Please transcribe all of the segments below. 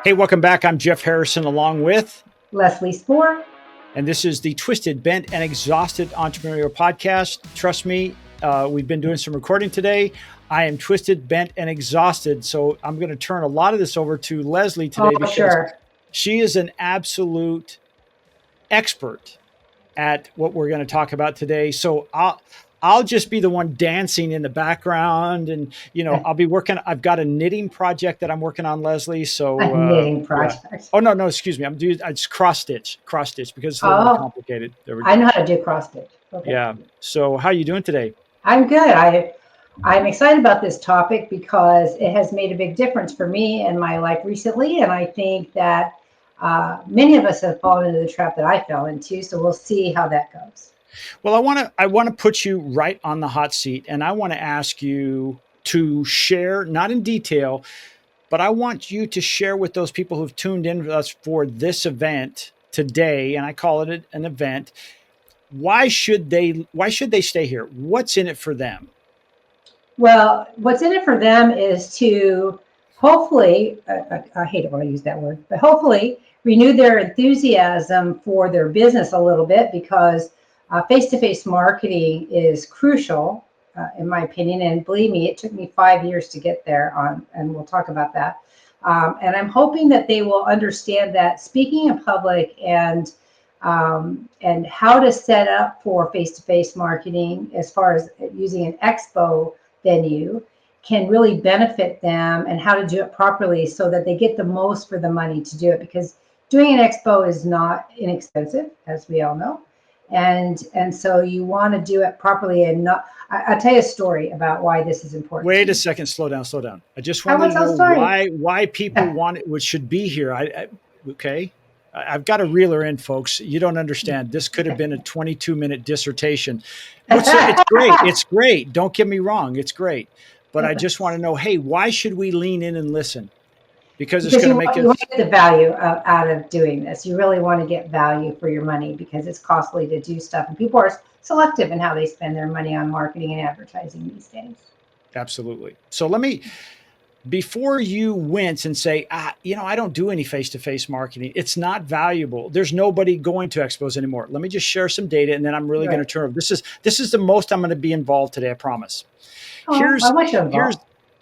Hey, welcome back. I'm Jeff Harrison along with Leslie Spohr. And this is the Twisted, Bent, and Exhausted Entrepreneurial Podcast. Trust me, we've been doing some recording today. I am twisted, bent, and exhausted. So I'm going to turn a lot of this over to Leslie today because she is an absolute expert at what we're going to talk about today. So I'll just be the one dancing in the background, and I'll be working. I've got a knitting project that I'm working on, Leslie. So a knitting project. Yeah. Oh no, excuse me. It's cross stitch because it's a little more complicated. I know how to do cross stitch. Okay. Yeah. So how are you doing today? I'm good. I'm excited about this topic because it has made a big difference for me in my life recently, and I think that many of us have fallen into the trap that I fell into. So we'll see how that goes. Well, I want to put you right on the hot seat, and I want to ask you to share, not in detail, but I want you to share with those people who've tuned in with us for this event today, and I call it an event. Why should they stay here? What's in it for them? Well, what's in it for them is to hopefully, I hate it when I use that word, but hopefully renew their enthusiasm for their business a little bit, because face-to-face marketing is crucial, in my opinion. And believe me, it took me 5 years to get there and we'll talk about that. And I'm hoping that they will understand that speaking in public and how to set up for face-to-face marketing, as far as using an expo venue, can really benefit them, and how to do it properly so that they get the most for the money to do it. Because doing an expo is not inexpensive, as we all know. And so you want to do it properly, and not. I'll tell you a story about why this is important. Wait a second, slow down. I just want to know why people should be here. Okay. I've got to reel her in, folks. You don't understand. This could have been a 22-minute dissertation. It's great. It's great. Don't get me wrong. It's great. But I just want to know, hey, why should we lean in and listen? Because it's going to make you want to get the value out of doing this. You really want to get value for your money, because it's costly to do stuff. And people are selective in how they spend their money on marketing and advertising these days. Absolutely. So before you wince and say, I don't do any face-to-face marketing, it's not valuable, there's nobody going to expos anymore. Let me just share some data, and then I'm really going to turn over. This is the most I'm going to be involved today, I promise.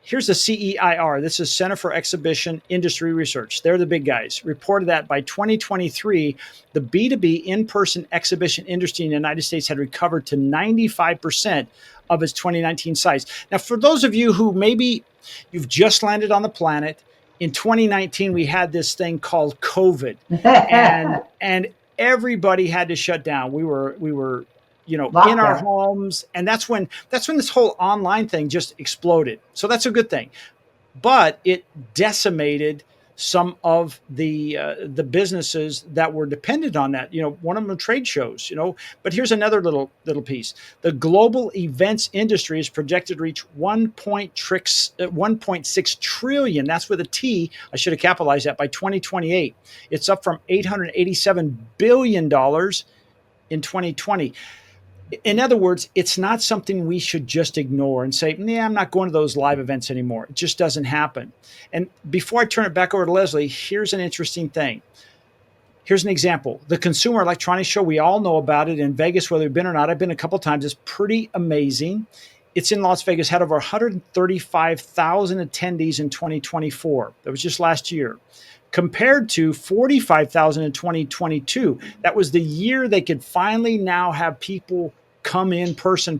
Here's the CEIR. This is Center for Exhibition Industry Research. They're the big guys. Reported that by 2023, the B2B in-person exhibition industry in the United States had recovered to 95% of its 2019 size. Now, for those of you who maybe you've just landed on the planet, in 2019, we had this thing called COVID, and everybody had to shut down. We were in our homes, and that's when this whole online thing just exploded. So that's a good thing, but it decimated some of the businesses that were dependent on that. One of them trade shows. But here's another little piece. The global events industry is projected to reach 1.6 trillion. That's with a T. I should have capitalized that by 2028. It's up from $887 billion in 2020. In other words, it's not something we should just ignore and say, I'm not going to those live events anymore. It just doesn't happen. And before I turn it back over to Leslie, here's an interesting thing. Here's an example. The Consumer Electronics Show, we all know about it in Vegas, whether you've been or not. I've been a couple of times. It's pretty amazing. It's in Las Vegas, had over 135,000 attendees in 2024. That was just last year, compared to 45,000 in 2022. That was the year they could finally now have people come in person.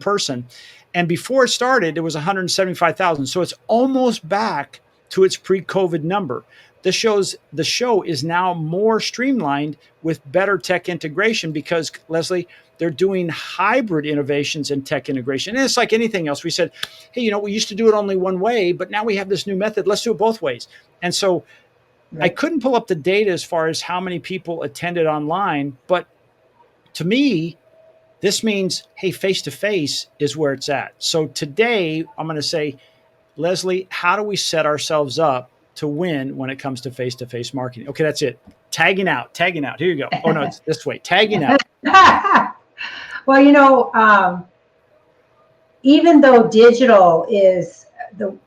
And before it started, it was 175,000. So it's almost back to its pre-COVID number. The show is now more streamlined with better tech integration, because, Leslie, they're doing hybrid innovations and tech integration. And it's like anything else. We said, hey, we used to do it only one way, but now we have this new method. Let's do it both ways. And so I couldn't pull up the data as far as how many people attended online, but to me, this means, hey, face-to-face is where it's at. So today, I'm going to say, Leslie, how do we set ourselves up to win when it comes to face-to-face marketing? Okay, that's it. Tagging out. Here you go. Oh, no, it's this way. Tagging out. Well, even though digital is the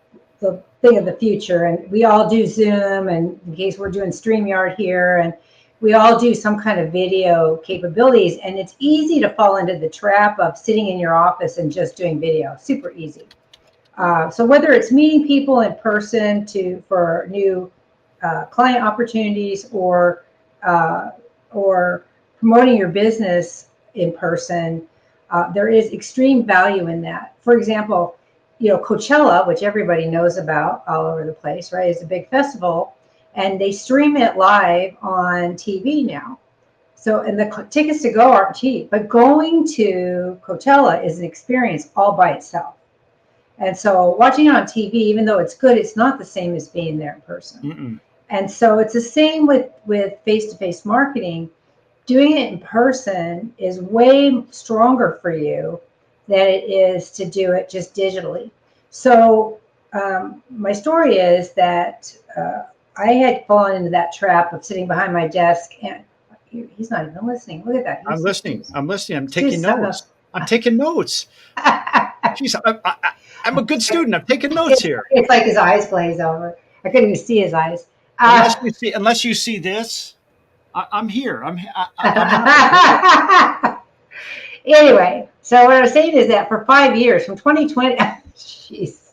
thing of the future. And we all do Zoom, and in case we're doing StreamYard here, and we all do some kind of video capabilities. And it's easy to fall into the trap of sitting in your office and just doing video. Super easy. So whether it's meeting people in person for new client opportunities, or promoting your business in person, there is extreme value in that. For example, Coachella, which everybody knows about all over the place, right, is a big festival, and they stream it live on TV now. So, and the tickets to go aren't cheap, but going to Coachella is an experience all by itself. And so watching it on TV, even though it's good, it's not the same as being there in person. Mm-mm. And so it's the same with face-to-face marketing. Doing it in person is way stronger for you than it is to do it just digitally. So my story is that I had fallen into that trap of sitting behind my desk, and he's not even listening. Look at that. I'm listening. I'm listening. I'm taking Just something notes. I'm taking notes. Jeez, I'm a good student. I'm taking notes here. It's like his eyes glaze over. I couldn't even see his eyes. Unless you see this, I'm here. I'm Anyway, so what I was saying is that for 5 years, from 2020, jeez,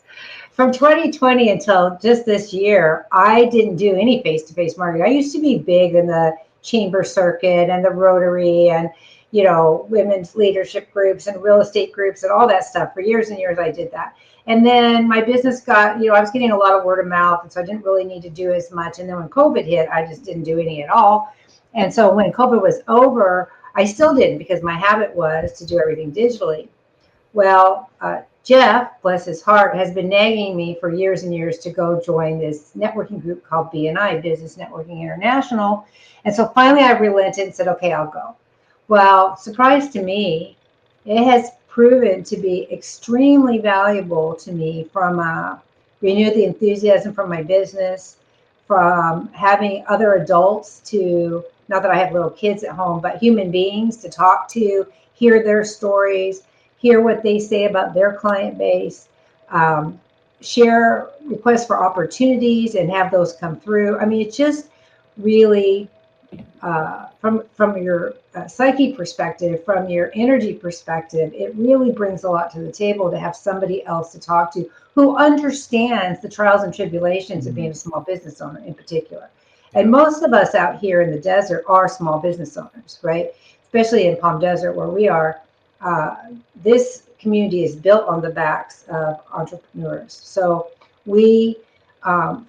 from 2020 until just this year, I didn't do any face-to-face marketing. I used to be big in the chamber circuit and the Rotary and women's leadership groups and real estate groups and all that stuff. For years and years, I did that. And then my business got, I was getting a lot of word of mouth, and so I didn't really need to do as much. And then when COVID hit, I just didn't do any at all. And so when COVID was over, I still didn't, because my habit was to do everything digitally. Well, Jeff, bless his heart, has been nagging me for years and years to go join this networking group called BNI, Business Networking International. And so finally I relented and said, okay, I'll go. Well, surprise to me, it has proven to be extremely valuable to me, from renew the enthusiasm from my business, from having other adults to, not that I have little kids at home, but human beings to talk to, hear their stories, hear what they say about their client base, share requests for opportunities and have those come through. I mean, it's just really, from your psyche perspective, from your energy perspective, it really brings a lot to the table to have somebody else to talk to who understands the trials and tribulations of being a small business owner in particular. And most of us out here in the desert are small business owners, right? Especially in Palm Desert where we are. This community is built on the backs of entrepreneurs. So we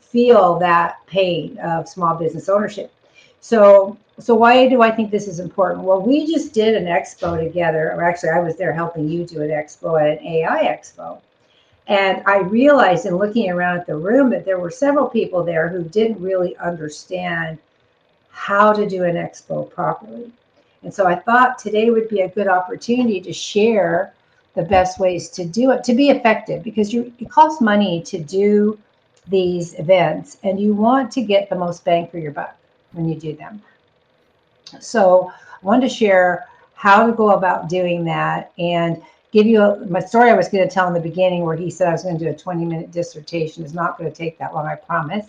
feel that pain of small business ownership. So why do I think this is important? Well, we just did an expo together, or actually I was there helping you do an expo at an AI expo. And I realized in looking around at the room that there were several people there who didn't really understand how to do an expo properly. And so I thought today would be a good opportunity to share the best ways to do it, to be effective, because it costs money to do these events, and you want to get the most bang for your buck when you do them. So I wanted to share how to go about doing that, and give you my story I was going to tell in the beginning, where he said I was going to do a 20-minute dissertation. Is not going to take that long, I promise.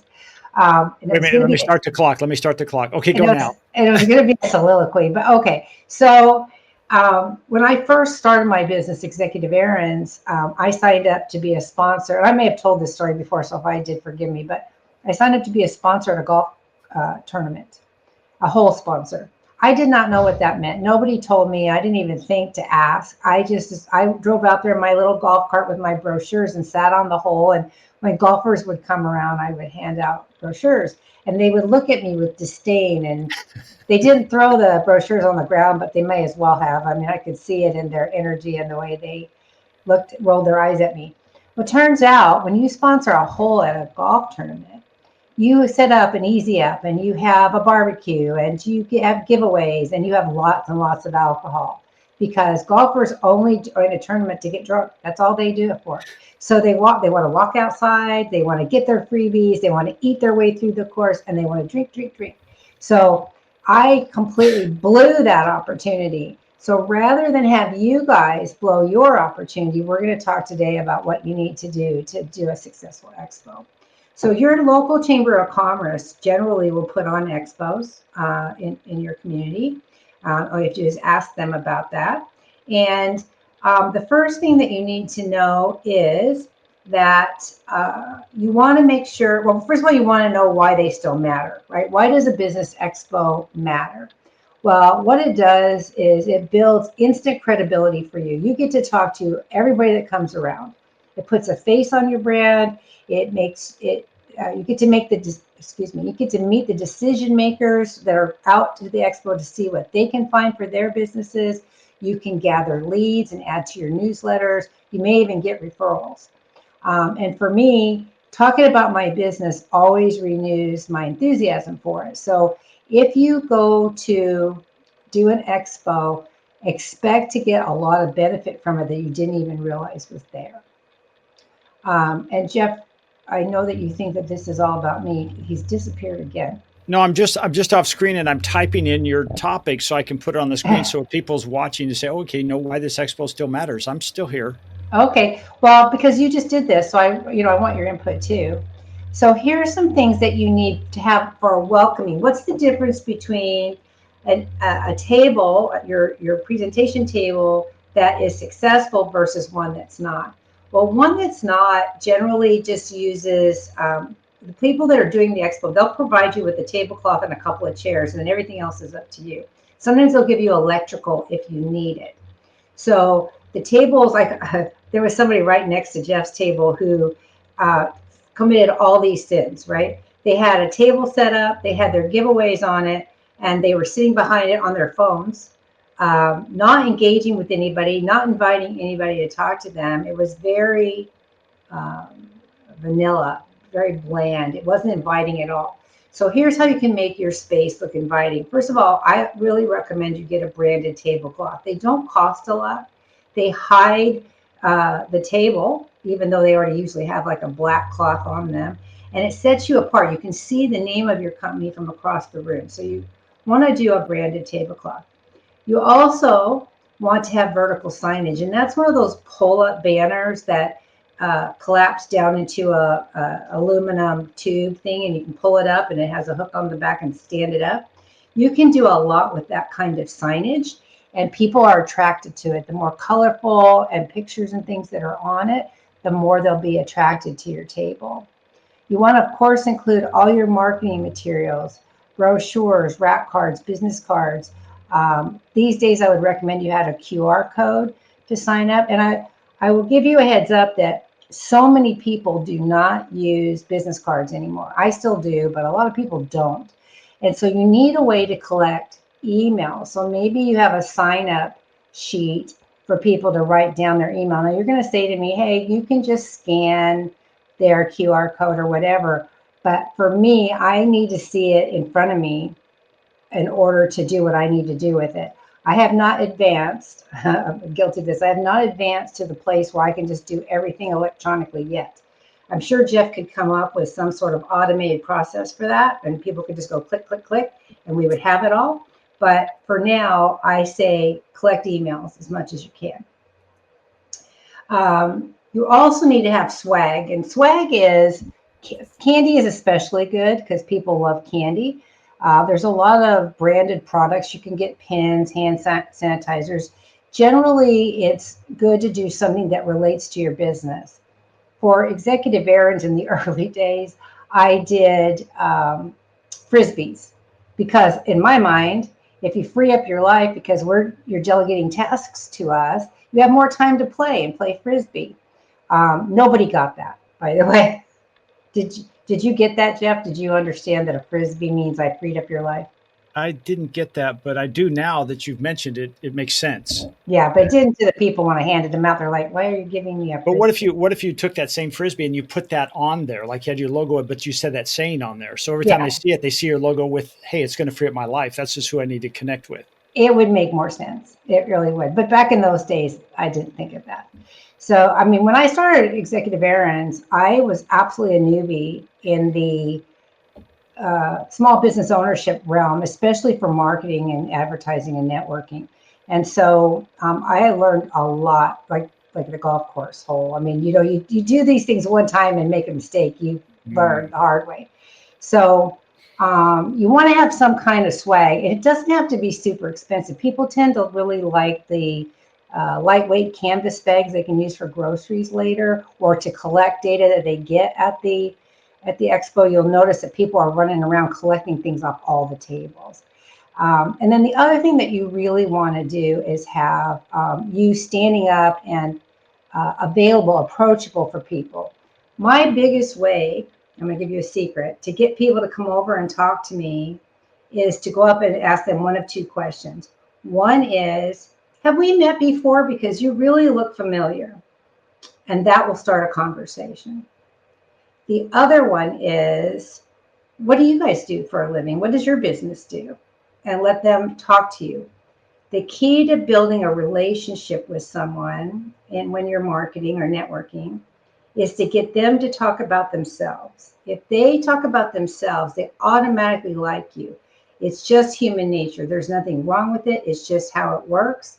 Wait a minute, let me start the clock. Okay, go now. And it was going to be a soliloquy, but okay. So when I first started my business, Executive Errands, I signed up to be a sponsor. I may have told this story before, so if I did, forgive me, but I signed up to be a sponsor at a golf tournament, a hole sponsor. I did not know what that meant. Nobody told me. I didn't even think to ask. I drove out there in my little golf cart with my brochures and sat on the hole. And when golfers would come around, I would hand out brochures, and they would look at me with disdain. And they didn't throw the brochures on the ground, but they may as well have. I mean, I could see it in their energy and the way they rolled their eyes at me. Well, it turns out when you sponsor a hole at a golf tournament, you set up an easy app, and you have a barbecue, and you have giveaways, and you have lots and lots of alcohol, because golfers only join a tournament to get drunk. That's all they do it for. So they want to walk outside, they want to get their freebies, they want to eat their way through the course, and they want to drink. So I completely blew that opportunity. So rather than have you guys blow your opportunity, we're going to talk today about what you need to do a successful expo. So your local chamber of commerce generally will put on expos in your community. All you have to do is ask them about that. And the first thing that you need to know is that you want to make sure, well, first of all, you want to know why they still matter, right? Why does a business expo matter? Well, what it does is it builds instant credibility for you. You get to talk to everybody that comes around. It puts a face on your brand. It makes it, you get to make the, you get to meet the decision makers that are out to the expo to see what they can find for their businesses. You can gather leads and add to your newsletters. You may even get referrals. And for me, talking about my business always renews my enthusiasm for it. So if you go to do an expo, expect to get a lot of benefit from it that you didn't even realize was there. And Jeff, I know that you think that this is all about me. He's disappeared again. No, I'm just off screen and I'm typing in your topic so I can put it on the screen so if people's watching to say, okay, know why this expo still matters. I'm still here. Okay, well, because you just did this, so I want your input too. So here are some things that you need to have for welcoming. What's the difference between a table, your presentation table that is successful versus one that's not? Well, one that's not generally just uses the people that are doing the expo. They'll provide you with a tablecloth and a couple of chairs, and then everything else is up to you. Sometimes they'll give you electrical if you need it. So the tables, like there was somebody right next to Jeff's table who committed all these sins, right? They had a table set up, they had their giveaways on it, and they were sitting behind it on their phones, not engaging with anybody, not inviting anybody to talk to them. It was very vanilla, very bland. It wasn't inviting at all. So here's how you can make your space look inviting. First of all, I really recommend you get a branded tablecloth. They don't cost a lot. They hide the table, even though they already usually have like a black cloth on them. And it sets you apart. You can see the name of your company from across the room. So you want to do a branded tablecloth. You also want to have vertical signage. And that's one of those pull-up banners that collapse down into a aluminum tube thing, and you can pull it up and it has a hook on the back and stand it up. You can do a lot with that kind of signage, and people are attracted to it. The more colorful and pictures and things that are on it, the more they'll be attracted to your table. You want to, of course, include all your marketing materials, brochures, rack cards, business cards. These days, I would recommend you had a QR code to sign up. And I will give you a heads up that so many people do not use business cards anymore. I still do, but a lot of people don't. And so you need a way to collect email. So maybe you have a sign up sheet for people to write down their email. Now you're going to say to me, hey, you can just scan their QR code or whatever. But for me, I need to see it in front of me in order to do what I need to do with it. I have not advanced, I'm guilty of this, I have not advanced to the place where I can just do everything electronically yet. I'm sure Jeff could come up with some sort of automated process for that, and people could just go click, click, click, and we would have it all. But for now, I say collect emails as much as you can. You also need to have swag, and swag is, candy is especially good because people love candy. There's a lot of branded products. You can get pins, hand sanitizers. Generally, it's good to do something that relates to your business. For executive errands in the early days, I did Frisbees because in my mind, if you free up your life because you're delegating tasks to us, you have more time to play and play Frisbee. Nobody got that, by the way. Did you get that, Jeff? Did you understand that a Frisbee means I freed up your life? I didn't get that, but I do now that you've mentioned it. It makes sense. Yeah, but it didn't to the people when I handed them out. They're like, why are you giving me a Frisbee? But what if you took that same Frisbee and you put that on there, like you had your logo, but you said that saying on there. So every time they see it, they see your logo with, hey, it's going to free up my life. That's just who I need to connect with. It would make more sense. It really would. But back in those days, I didn't think of that. So, I mean, when I started Executive Errands, I was absolutely a newbie in the small business ownership realm, especially for marketing and advertising and networking. And so I learned a lot, like the golf course hole. I mean, you do these things one time and make a mistake, you learned the hard way. So you want to have some kind of swag. It doesn't have to be super expensive. People tend to really like the lightweight canvas bags they can use for groceries later, or to collect data that they get at the expo. You'll notice that people are running around collecting things off all the tables. And then the other thing that you really want to do is have you standing up and available, approachable for people. My biggest way, I'm going to give you a secret, to get people to come over and talk to me is to go up and ask them one of two questions. One is, have we met before? Because you really look familiar. And that will start a conversation. The other one is, what do you guys do for a living? What does your business do? And let them talk to you. The key to building a relationship with someone, and when you're marketing or networking, is to get them to talk about themselves. If they talk about themselves, they automatically like you. It's just human nature. There's nothing wrong with it. It's just how it works.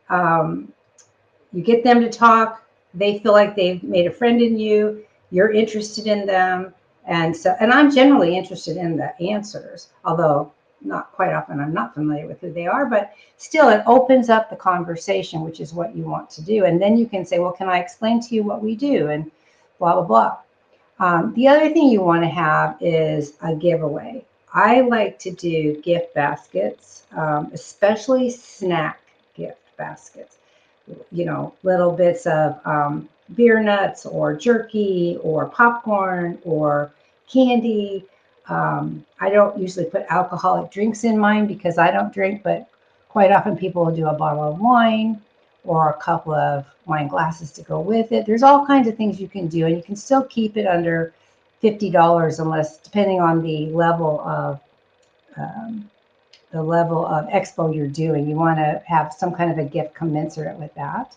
You get them to talk. They feel like they've made a friend in you. You're interested in them. And I'm generally interested in the answers, although not quite often I'm not familiar with who they are, but still it opens up the conversation, which is what you want to do. And then you can say, well, can I explain to you what we do? And blah, blah, blah. The other thing you want to have is a giveaway. I like to do gift baskets, especially snack gift baskets. You know, little bits of beer nuts or jerky or popcorn or candy. I don't usually put alcoholic drinks in mine because I don't drink, but quite often people will do a bottle of wine or a couple of wine glasses to go with it. There's all kinds of things you can do, and you can still keep it under $50 unless, depending on the level of expo you're doing, you want to have some kind of a gift commensurate with that.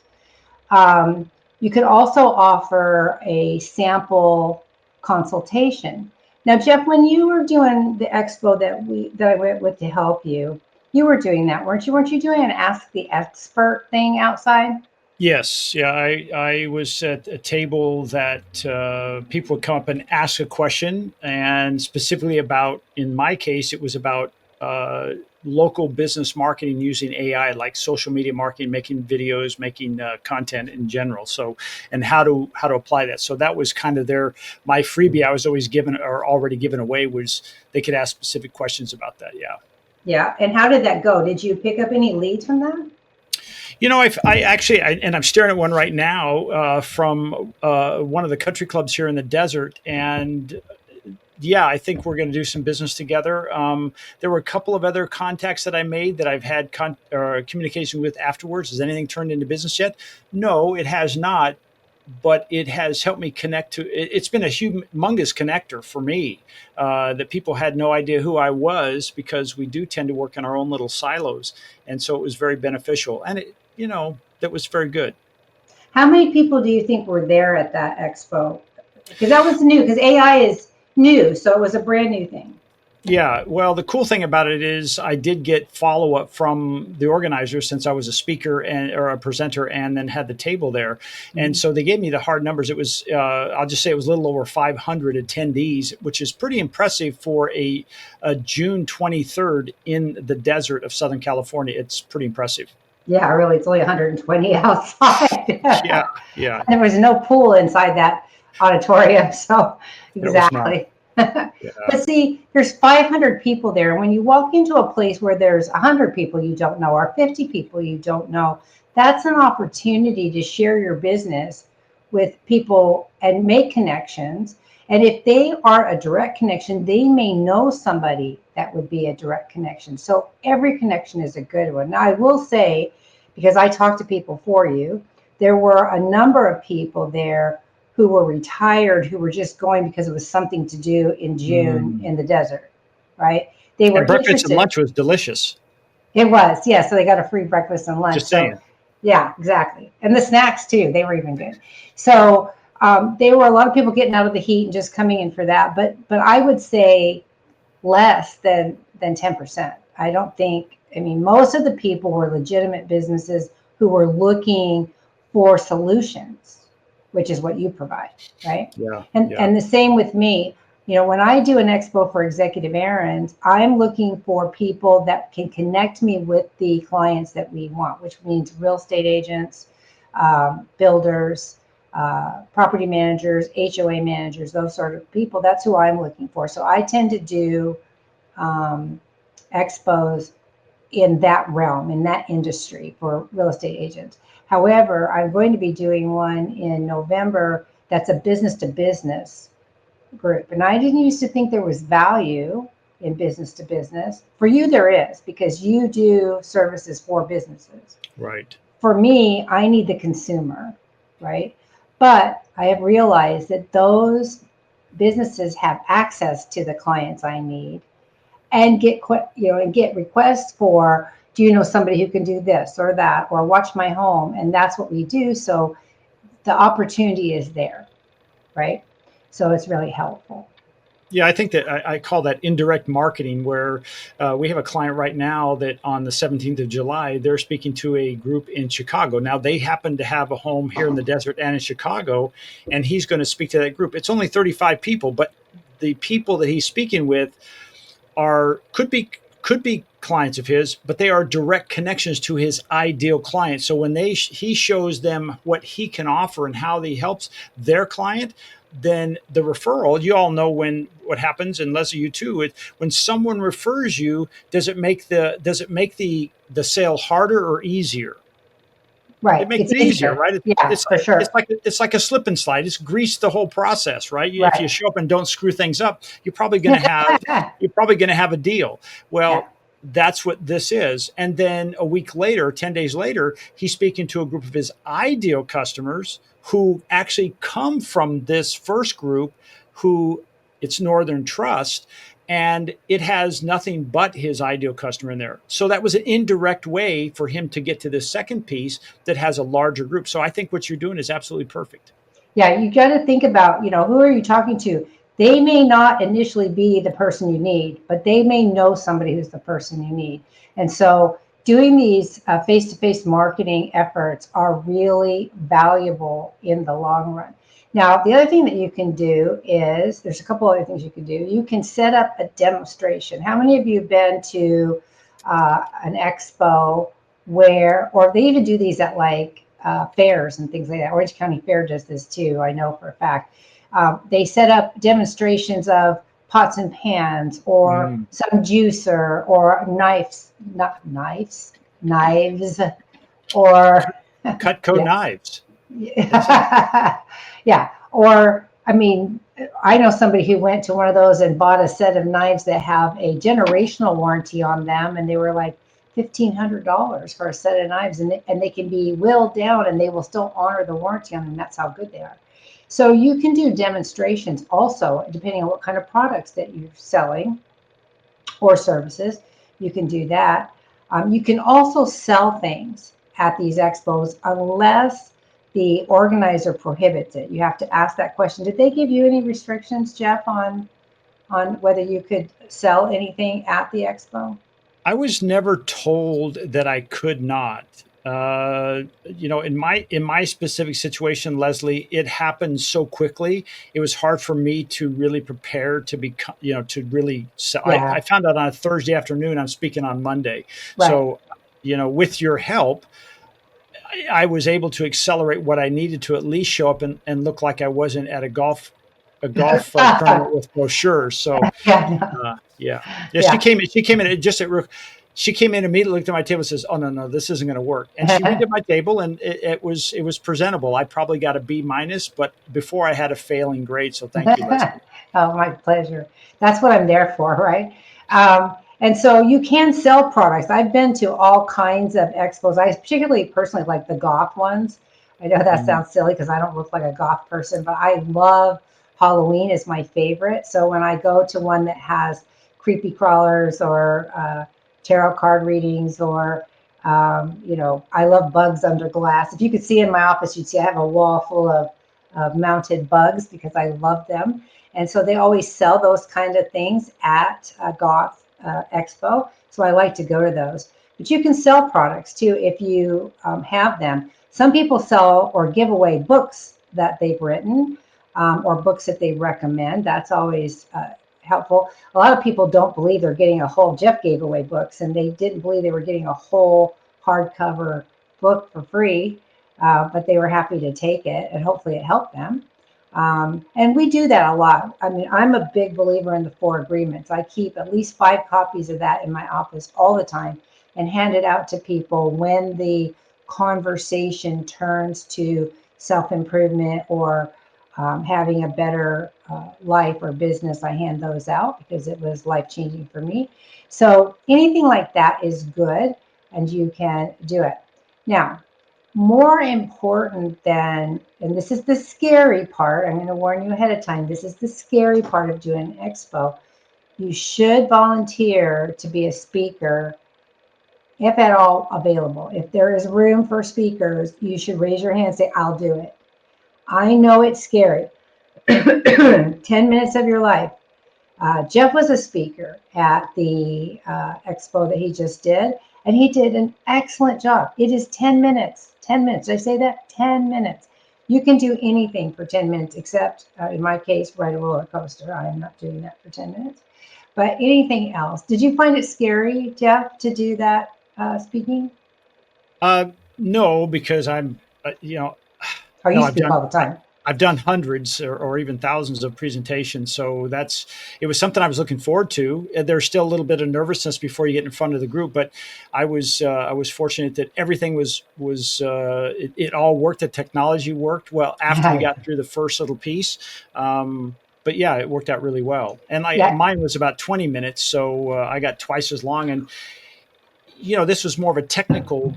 You could also offer a sample consultation. Now, Jeff, when you were doing the expo that I went with to help you, you were doing that, weren't you? Weren't you doing an Ask the Expert thing outside? Yes, yeah, I was at a table that people would come up and ask a question, and specifically about, in my case, it was about local business marketing using AI, like social media marketing, making videos, making content in general. So, and how to apply that. So that was kind of my freebie. I was always given or already given away was they could ask specific questions about that. Yeah. Yeah. And how did that go? Did you pick up any leads from that? You know, I actually, and I'm staring at one right now from one of the country clubs here in the desert, and yeah, I think we're going to do some business together. There were a couple of other contacts that I made that I've had communication with afterwards. Has anything turned into business yet? No, it has not. But it has helped me connect to. It's been a humongous connector for me that people had no idea who I was, because we do tend to work in our own little silos, and so it was very beneficial. And that was very good. How many people do you think were there at that expo? Because that was new, because AI is new, so it was a brand new thing. Yeah, well, the cool thing about it is I did get follow up from the organizers, since I was a speaker or a presenter and then had the table there. Mm-hmm. And so they gave me the hard numbers. It was, I'll just say it was a little over 500 attendees, which is pretty impressive for a June 23rd in the desert of Southern California. It's pretty impressive. Yeah, really, it's only 120 outside. Yeah. There was no pool inside that auditorium, so exactly. Yeah. But see, there's 500 people there. And when you walk into a place where there's 100 people you don't know or 50 people you don't know, that's an opportunity to share your business with people and make connections. And if they are a direct connection, they may know somebody that would be a direct connection. So every connection is a good one. Now, I will say, because I talked to people for you, there were a number of people there who were retired, who were just going because it was something to do in June in the desert, right? They were breakfast interested. And lunch was delicious. It was, yeah. So they got a free breakfast and lunch. Just saying. So, yeah, exactly. And the snacks too, they were even good. So there were a lot of people getting out of the heat and just coming in for that. But I would say less than 10%. I don't think, I mean, most of the people were legitimate businesses who were looking for solutions. which is what you provide, right? Yeah. And the same with me. When I do an expo for Executive Errands, I'm looking for people that can connect me with the clients that we want, which means real estate agents, builders, property managers, HOA managers, those sort of people. That's who I'm looking for. So I tend to do expos in that realm, in that industry for real estate agents. However, I'm going to be doing one in November that's a business to business group. And I didn't used to think there was value in business to business. For you, there is, because you do services for businesses. Right. For me, I need the consumer, right? But I have realized that those businesses have access to the clients I need and get requests for, do you know somebody who can do this or that, or watch my home? And that's what we do. So the opportunity is there, right? So it's really helpful. Yeah, I think that I call that indirect marketing, where we have a client right now that on the 17th of July, they're speaking to a group in Chicago. Now, they happen to have a home here in the desert and in Chicago, and he's going to speak to that group. It's only 35 people, but the people that he's speaking with could be clients of his, but they are direct connections to his ideal client. So when he shows them what he can offer and how he helps their client, then the referral, you all know what happens, and Leslie, you too. When someone refers you, does it make the sale harder or easier? Right. It makes It's it easier, right? Yeah, for sure. It's like a slip and slide. It's greased the whole process, right? If you Right. show up and don't screw things up, you're probably going to have a deal. Yeah. Well, that's what this is. And then a week later, 10 days later, he's speaking to a group of his ideal customers who actually come from this first group, who it's Northern Trust, and it has nothing but his ideal customer in there. So that was an indirect way for him to get to this second piece that has a larger group. So I think what you're doing is absolutely perfect. Yeah, you got to think about, who are you talking to? They may not initially be the person you need, but they may know somebody who's the person you need. And so doing these face-to-face marketing efforts are really valuable in the long run. Now, the other thing that you can do is, there's a couple other things you can do. You can set up a demonstration. How many of you have been to an expo or they even do these at fairs and things like that. Orange County Fair does this too, I know for a fact. They set up demonstrations of pots and pans, or some juicer, or knives, or Cutco knives. Yeah. Or, I mean, I know somebody who went to one of those and bought a set of knives that have a generational warranty on them, and they were like $1,500 for a set of knives, and they can be whittled down and they will still honor the warranty on them. That's how good they are. So you can do demonstrations also, depending on what kind of products that you're selling or services. You can do that. You can also sell things at these expos unless the organizer prohibits it. You have to ask that question. Did they give you any restrictions, Jeff, on whether you could sell anything at the expo? I was never told that I could not. In my specific situation, Leslie, it happened so quickly. It was hard for me to really prepare to become, to really sell. Yeah. I found out on a Thursday afternoon. I'm speaking on Monday. Right. So, with your help, I was able to accelerate what I needed to at least show up and look like I wasn't at a golf tournament with brochures. So, yeah. She came in just at. She came in immediately, looked at my table, and says, "Oh no, this isn't going to work." And she redid my table, and it was presentable. I probably got a B minus, but before I had a failing grade. So thank you, Leslie. Oh, my pleasure. That's what I'm there for, right? And so you can sell products. I've been to all kinds of expos. I particularly personally like the goth ones. I know that sounds silly because I don't look like a goth person, but I love Halloween is my favorite. So when I go to one that has creepy crawlers or tarot card readings, or I love bugs under glass. If you could see in my office, you'd see I have a wall full of mounted bugs because I love them. And so they always sell those kind of things at Goth Expo. So I like to go to those. But you can sell products too if you have them. Some people sell or give away books that they've written, or books that they recommend. That's always helpful. A lot of people don't believe they're getting a whole, Jeff gave away books, and they didn't believe they were getting a whole hardcover book for free, but they were happy to take it, and hopefully it helped them. And we do that a lot. I mean, I'm a big believer in the 4 agreements. I keep at least 5 copies of that in my office all the time and hand it out to people when the conversation turns to self-improvement or having a better life or business. I hand those out because it was life-changing for me. So anything like that is good, and you can do it. Now, more important than, and this is the scary part, I'm going to warn you ahead of time, this is the scary part of doing an expo. You should volunteer to be a speaker, if at all available. If there is room for speakers, you should raise your hand and say, I'll do it. I know it's scary. 10 minutes of your life. Jeff was a speaker at the expo that he just did, and he did an excellent job. It is 10 minutes. 10 minutes. Did I say that? 10 minutes. You can do anything for 10 minutes, except in my case, ride a roller coaster. I am not doing that for 10 minutes. But anything else? Did you find it scary, Jeff, to do that speaking? No, because I'm, Oh, no, you speak all the time. I've done hundreds or even thousands of presentations. So it was something I was looking forward to. There's still a little bit of nervousness before you get in front of the group, but I was fortunate that everything it all worked. The technology worked well after we got through the first little piece. But yeah, it worked out really well. And mine was about 20 minutes. So I got twice as long. And, this was more of a technical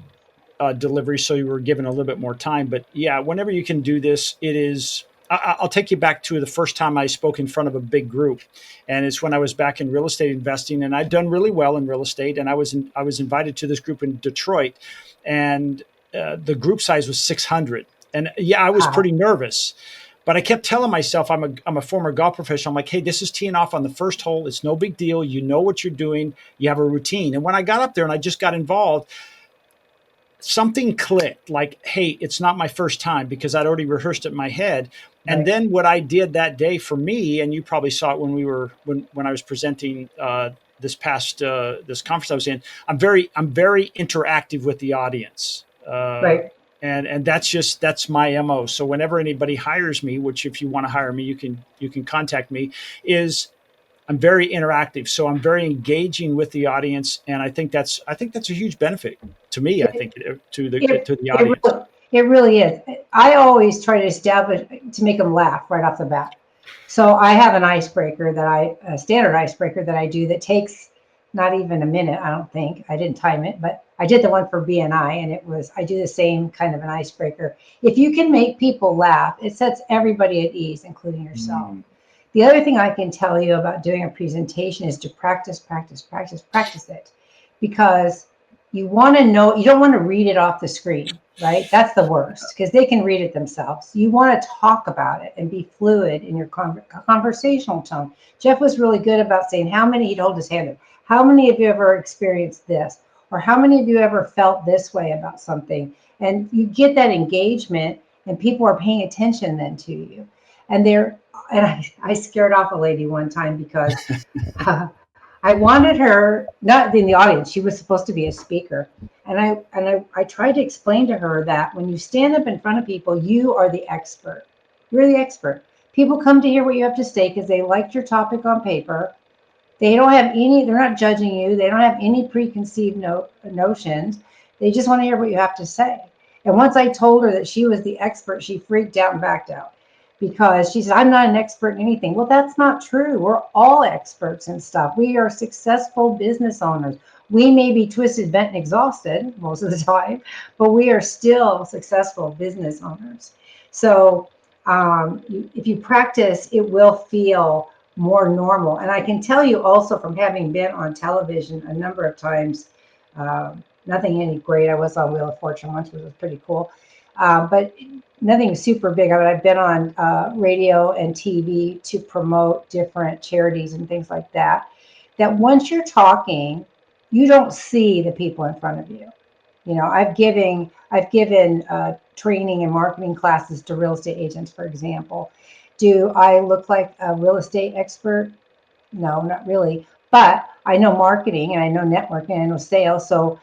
delivery, so you were given a little bit more time. But yeah, whenever you can do this, it is. I'll take you back to the first time I spoke in front of a big group, and it's when I was back in real estate investing, and I'd done really well in real estate, and I was invited to this group in Detroit, and the group size was 600, and yeah, I was pretty nervous. But I kept telling myself, I'm a former golf professional. I'm like, hey, this is teeing off on the first hole. It's no big deal. You know what you're doing. You have a routine. And when I got up there and I just got involved, something clicked, like, hey, it's not my first time, because I'd already rehearsed it in my head. Right. And then what I did that day for me, and you probably saw it when I was presenting this conference I was in, I'm very interactive with the audience. Right. And that's my MO. So whenever anybody hires me, which if you want to hire me, you can contact me, I'm very interactive. So I'm very engaging with the audience. And I think that's a huge benefit to me. I think to the audience. It really is. I always try to make them laugh right off the bat. So I have an icebreaker a standard icebreaker that I do that takes not even a minute. I don't think. I didn't time it, but I did the one for BNI, and I do the same kind of an icebreaker. If you can make people laugh, it sets everybody at ease, including yourself. The other thing I can tell you about doing a presentation is to practice it, because you want to know, you don't want to read it off the screen, right? That's the worst, because they can read it themselves. You want to talk about it and be fluid in your conversational tone. Jeff was really good about saying he'd hold his hand up. How many of you ever experienced this? Or how many of you ever felt this way about something? And you get that engagement, and people are paying attention then to you. And I scared off a lady one time because I wanted her, not in the audience, she was supposed to be a speaker. And I tried to explain to her that when you stand up in front of people, you are the expert. You're the expert. People come to hear what you have to say because they liked your topic on paper. They're not judging you. They don't have any preconceived notions. They just want to hear what you have to say. And once I told her that she was the expert, she freaked out and backed out, because she said, I'm not an expert in anything. Well, that's not true. We're all experts in stuff. We are successful business owners. We may be twisted, bent, and exhausted most of the time, but we are still successful business owners. So if you practice, it will feel more normal. And I can tell you also, from having been on television a number of times, nothing any great. I was on Wheel of Fortune once, which was pretty cool. But nothing super big. I mean, I've been on radio and TV to promote different charities and things like that. That once you're talking, you don't see the people in front of you. You know, I've given training and marketing classes to real estate agents, for example. Do I look like a real estate expert? No, not really. But I know marketing and I know networking and I know sales. So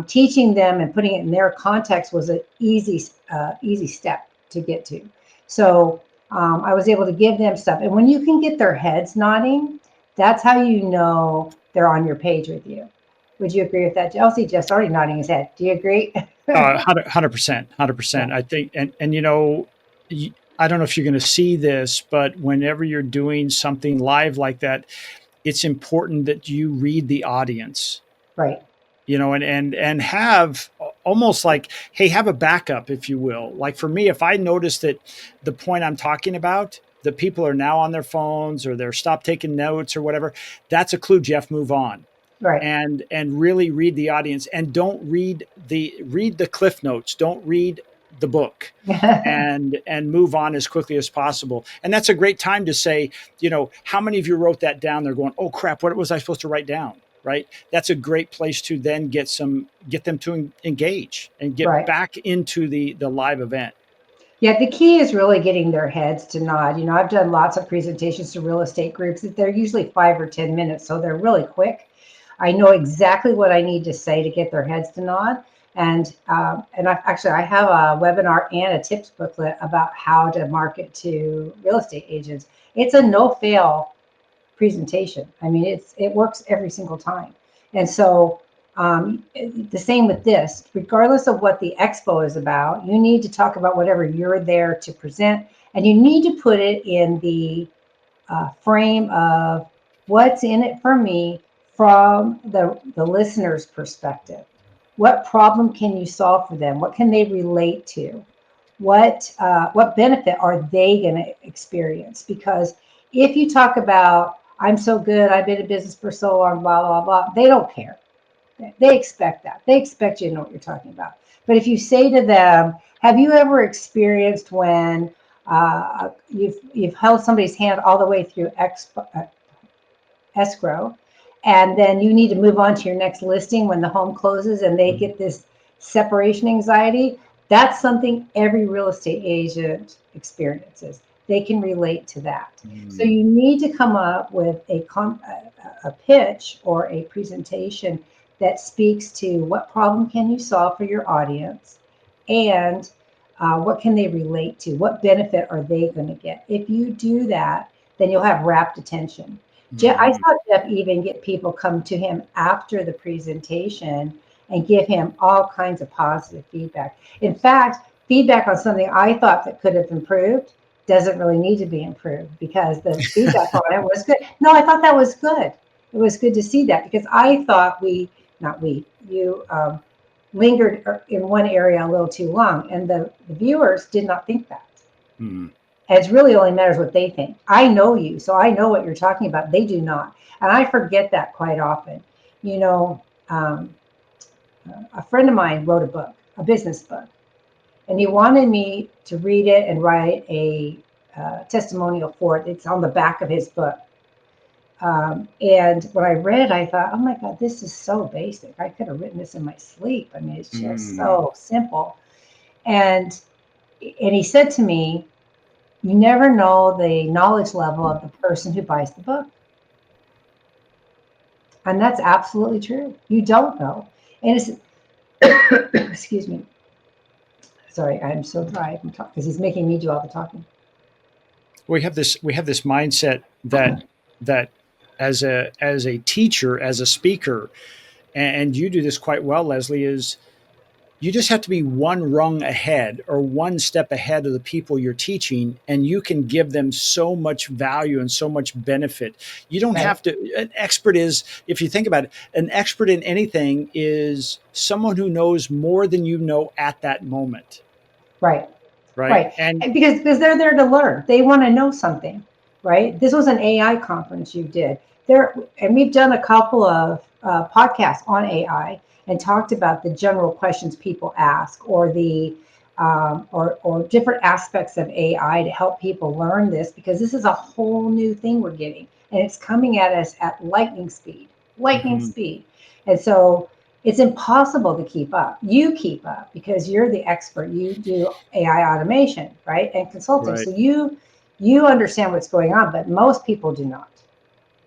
teaching them and putting it in their context was an easy step to get to. So I was able to give them stuff. And when you can get their heads nodding, that's how you know they're on your page with you. Would you agree with that? Chelsea just already nodding his head. Do you agree? 100%, 100%. Yeah. I think, and you know, I don't know if you're going to see this, but whenever you're doing something live like that, it's important that you read the audience, Right. you know, and have almost like, hey, have a backup, if you will. Like for me, if I notice that the point I'm talking about, the people are now on their phones or they're stopped taking notes or whatever, that's a clue, Jeff, move on. Right. And really read the audience, and don't read the cliff notes, don't read the book, and move on as quickly as possible. And that's a great time to say, you know, how many of you wrote that down? They're going, oh crap, what was I supposed to write down? Right. That's a great place to then get them to engage and get Right. back into the live event. Yeah, the key is really getting their heads to nod. You know, I've done lots of presentations to real estate groups that they're usually 5 or 10 minutes, so they're really quick. I know exactly what I need to say to get their heads to nod. And I have a webinar and a tips booklet about how to market to real estate agents. It's a no fail presentation. I mean, it works every single time. And so the same with this, regardless of what the expo is about, you need to talk about whatever you're there to present, and you need to put it in the frame of what's in it for me from the listener's perspective. What problem can you solve for them? What can they relate to? What benefit are they going to experience? Because if you talk about, I'm so good, I've been in business for so long, blah blah blah, they don't care. They expect that. They expect you to know what you're talking about. But if you say to them, have you ever experienced when you've held somebody's hand all the way through escrow, and then you need to move on to your next listing when the home closes and they get this separation anxiety? That's something every real estate agent experiences. They can relate to that. So you need to come up with a pitch or a presentation that speaks to what problem can you solve for your audience, and what can they relate to? What benefit are they going to get? If you do that, then you'll have rapt attention. I saw Jeff even get people come to him after the presentation and give him all kinds of positive feedback. In fact, feedback on something I thought that could have improved doesn't really need to be improved because the feedback on it was good. No, I thought that was good. It was good to see that because I thought you lingered in one area a little too long, and the viewers did not think that. Mm. And it really only matters what they think. I know you, so I know what you're talking about. They do not. And I forget that quite often. You know, a friend of mine wrote a book, a business book, and he wanted me to read it and write a testimonial for it. It's on the back of his book. And when I read it, I thought, oh my God, this is so basic. I could have written this in my sleep. I mean, it's just so simple. And he said to me, you never know the knowledge level of the person who buys the book. And that's absolutely true. You don't know. And it's, excuse me. Sorry, I'm so dry because he's making me do all the talking. We have this mindset that as a teacher, as a speaker, and you do this quite well, Leslie, is you just have to be one rung ahead or one step ahead of the people you're teaching, and you can give them so much value and so much benefit. You don't have to. An expert is, if you think about it, an expert in anything is someone who knows more than you know at that moment. Right. Right. And because they're there to learn. They want to know something, right? This was an AI conference you did there. And we've done a couple of podcasts on AI and talked about the general questions people ask, or the or different aspects of AI to help people learn this, because this is a whole new thing we're getting, and it's coming at us at lightning speed. And so It's impossible to keep up. You keep up because you're the expert. You do AI automation, right? And consulting. Right. So you understand what's going on, but most people do not.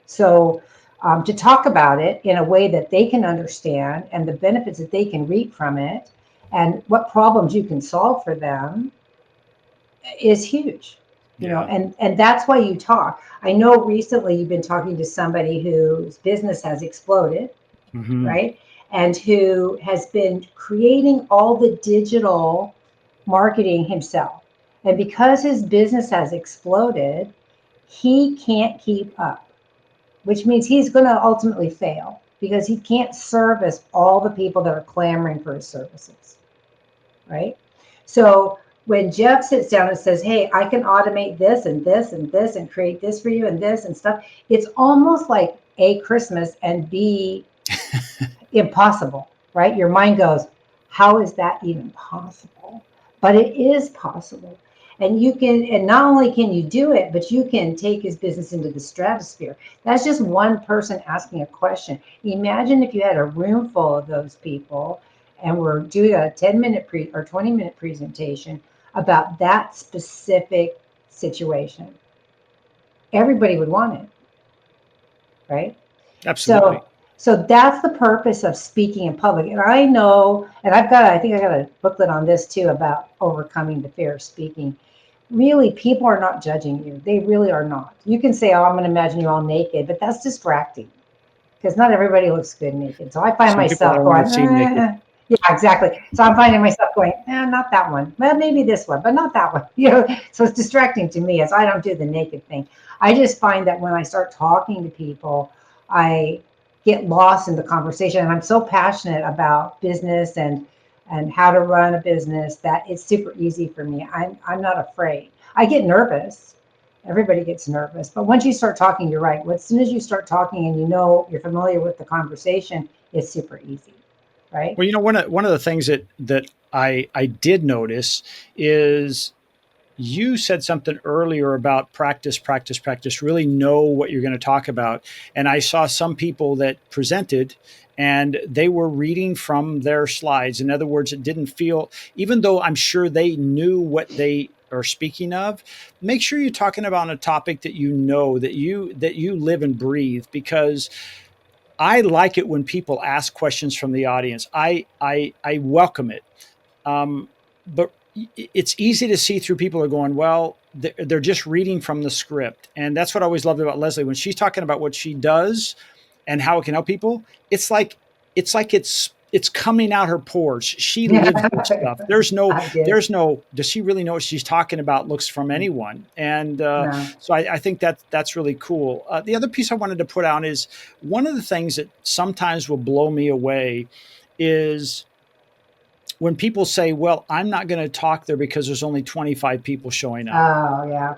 So to talk about it in a way that they can understand and the benefits that they can reap from it and what problems you can solve for them is huge. Yeah. And that's why you talk. I know recently you've been talking to somebody whose business has exploded, Hmm. right? And who has been creating all the digital marketing himself. And because his business has exploded, he can't keep up, which means he's going to ultimately fail because he can't service all the people that are clamoring for his services, right? So when Jeff sits down and says, "Hey, I can automate this and this and this and create this for you and this and stuff," it's almost like A, Christmas, and B, impossible, right? Your mind goes, how is that even possible? But it is possible. And you can, and not only can you do it, but you can take his business into the stratosphere. That's just one person asking a question. Imagine if you had a room full of those people and we're doing a 10-minute or 20-minute presentation about that specific situation. Everybody would want it, right? Absolutely. So that's the purpose of speaking in public. And I know, and I think I got a booklet on this too about overcoming the fear of speaking. Really, people are not judging you. They really are not. You can say, "Oh, I'm going to imagine you all naked," but that's distracting because not everybody looks good naked. So I find Some people myself don't want going, to see naked. yeah, exactly. So I'm finding myself going, not that one. Well, maybe this one, but not that one. So it's distracting to me as I don't do the naked thing. I just find that when I start talking to people, I get lost in the conversation, and I'm so passionate about business and how to run a business that it's super easy for me. I'm not afraid. I get nervous. Everybody gets nervous. But once you start talking, you're right. As soon as you start talking and you're familiar with the conversation, it's super easy, right? Well, one of the things that I did notice is you said something earlier about practice, practice, practice, really know what you're going to talk about. And I saw some people that presented and they were reading from their slides. In other words, it didn't feel, even though I'm sure they knew what they are speaking of, make sure you're talking about a topic that you know, that you live and breathe, because I like it when people ask questions from the audience. I welcome it. But it's easy to see through people are going, well, they're just reading from the script. And that's what I always loved about Leslie when she's talking about what she does and how it can help people. It's like it's coming out her pores. She lives this stuff. There's no, I did. there's no, does she really know what she's talking about? Looks from anyone. And No. so I think that's really cool. The other piece I wanted to put out is one of the things that sometimes will blow me away is when people say, well, I'm not going to talk there because there's only 25 people showing up. Oh, yeah.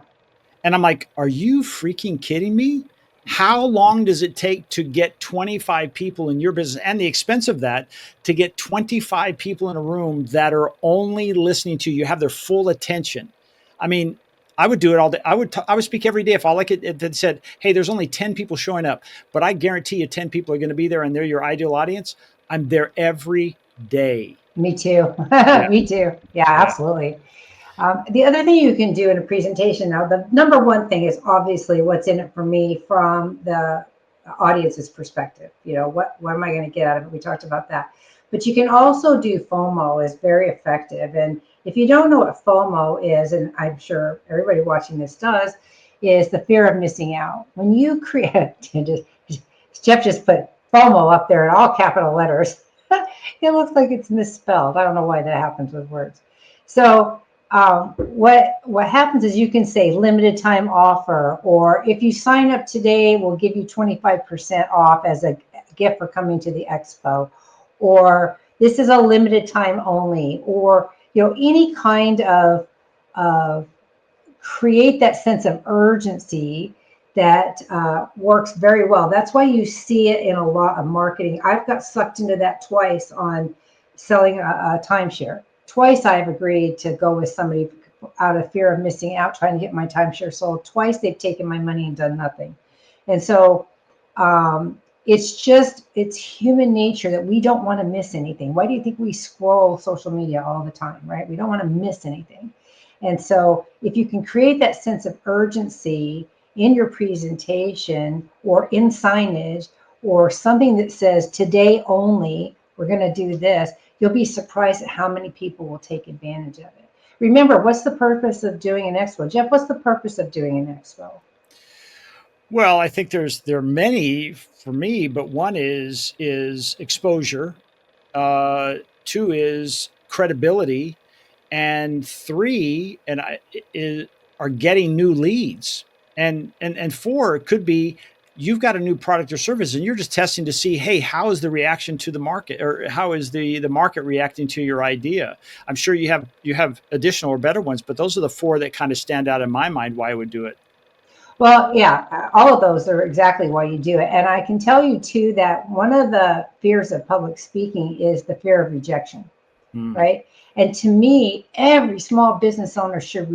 And I'm like, are you freaking kidding me? How long does it take to get 25 people in your business and the expense of that to get 25 people in a room that are only listening to you, have their full attention? I mean, I would do it all day. I would speak every day if all I could if it said, hey, there's only 10 people showing up, but I guarantee you 10 people are going to be there and they're your ideal audience. I'm there every day. Me too. Yeah. Me too. Yeah, Yeah. absolutely. The other thing you can do in a presentation now, the number one thing is obviously what's in it for me from the audience's perspective. What am I going to get out of it? We talked about that. But you can also do FOMO is very effective. And if you don't know what FOMO is, and I'm sure everybody watching this does, is the fear of missing out. When you create, Jeff just put FOMO up there in all capital letters. It looks like it's misspelled. I don't know why that happens with words. So what happens is you can say limited time offer, or if you sign up today, we'll give you 25% off as a gift for coming to the expo, or this is a limited time only, or any kind of create that sense of urgency that works very well. That's why you see it in a lot of marketing. I've got sucked into that twice on selling a timeshare. Twice I've agreed to go with somebody out of fear of missing out, trying to get my timeshare sold. Twice they've taken my money and done nothing. And so it's human nature that we don't want to miss anything. Why do you think we scroll social media all the time, right? We don't want to miss anything. And so if you can create that sense of urgency in your presentation or in signage or something that says today only, we're going to do this, you'll be surprised at how many people will take advantage of it. Remember, what's the purpose of doing an expo? Jeff, what's the purpose of doing an expo? Well, I think there are many for me, but one is exposure. Two is credibility, and three is are getting new leads, and four it could be you've got a new product or service and you're just testing to see, hey, how is the reaction to the market, or how is the market reacting to your idea. I'm sure you have additional or better ones, but those are the four that kind of stand out in my mind why I would do it. Well, yeah, all of those are exactly why you do it. And I can tell you too that one of the fears of public speaking is the fear of rejection, Hmm. right? And to me, every small business owner should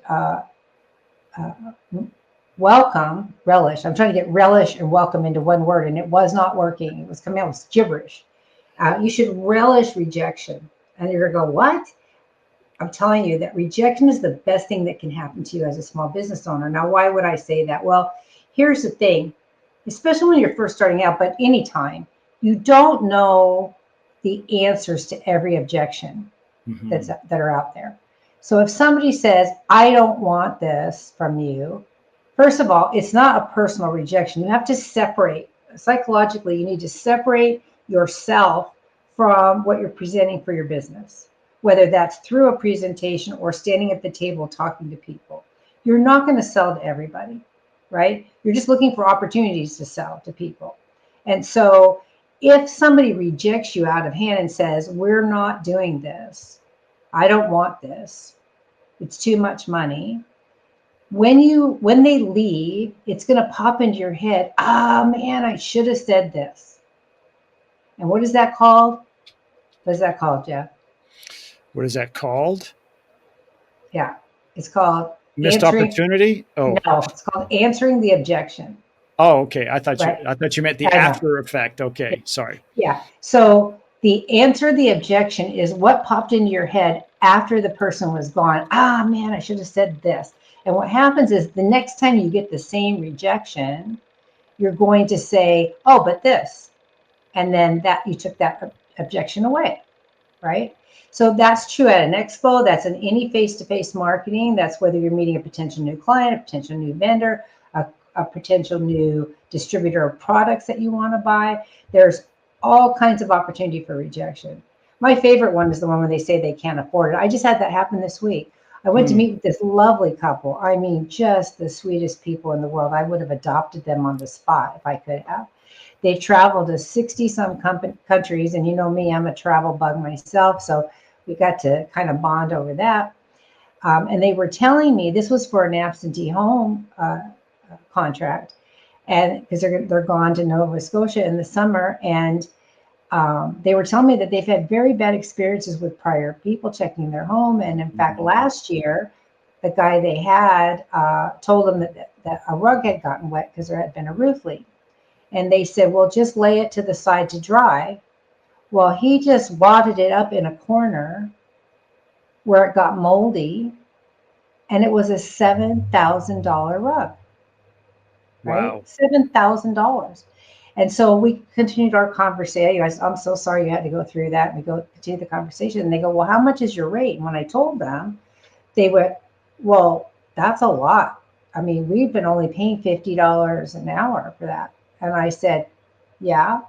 uh, relish. I'm trying to get relish and welcome into one word, and it was not working. It was coming out with gibberish. You should relish rejection, and you're gonna go, what? I'm telling you that rejection is the best thing that can happen to you as a small business owner. Now, why would I say that? Well, here's the thing, especially when you're first starting out, but anytime, you don't know the answers to every objection Hmm. that are out there. So if somebody says, I don't want this from you, first of all, it's not a personal rejection. You have to separate. Psychologically, you need to separate yourself from what you're presenting for your business, whether that's through a presentation or standing at the table talking to people. You're not going to sell to everybody, right? You're just looking for opportunities to sell to people. And so if somebody rejects you out of hand and says, we're not doing this, I don't want this, it's too much money, when they leave, it's going to pop into your head, ah, man, I should have said this. And what is that called? What is that called, Jeff? What is that called? Yeah, it's called Missed answering. opportunity. Oh. No, it's called answering the objection. Oh, okay. I thought you Right. I thought you meant the I know. after effect. Okay, sorry. Yeah. So the answer the objection is what popped into your head after the person was gone. Ah, man, I should have said this. And what happens is the next time you get the same rejection, you're going to say, oh, but this. And then that you took that objection away, right? So that's true at an expo. That's in any face-to-face marketing. That's whether you're meeting a potential new client, a potential new vendor, a potential new distributor of products that you want to buy. There's all kinds of opportunity for rejection. My favorite one is the one where they say they can't afford it. I just had that happen this week. I went to Hmm. meet with this lovely couple. I mean, just the sweetest people in the world. I would have adopted them on the spot if I could have. They've traveled to 60 some countries, and you know me, I'm a travel bug myself. So we got to kind of bond over that. And they were telling me this was for an absentee home contract, and because they're gone to Nova Scotia in the summer, and they were telling me that they've had very bad experiences with prior people checking their home, and in fact, Mhm. last year, the guy they had told them that a rug had gotten wet because there had been a roof leak, and they said, "Well, just lay it to the side to dry." Well, he just wadded it up in a corner where it got moldy, and it was a $7,000 rug, right? Wow. $7,000. And so we continued our conversation. I'm so sorry you had to go through that. And we go continue the conversation. And they go, well, how much is your rate? And when I told them, they went, well, that's a lot. I mean, we've been only paying $50 an hour for that. And I said, yeah.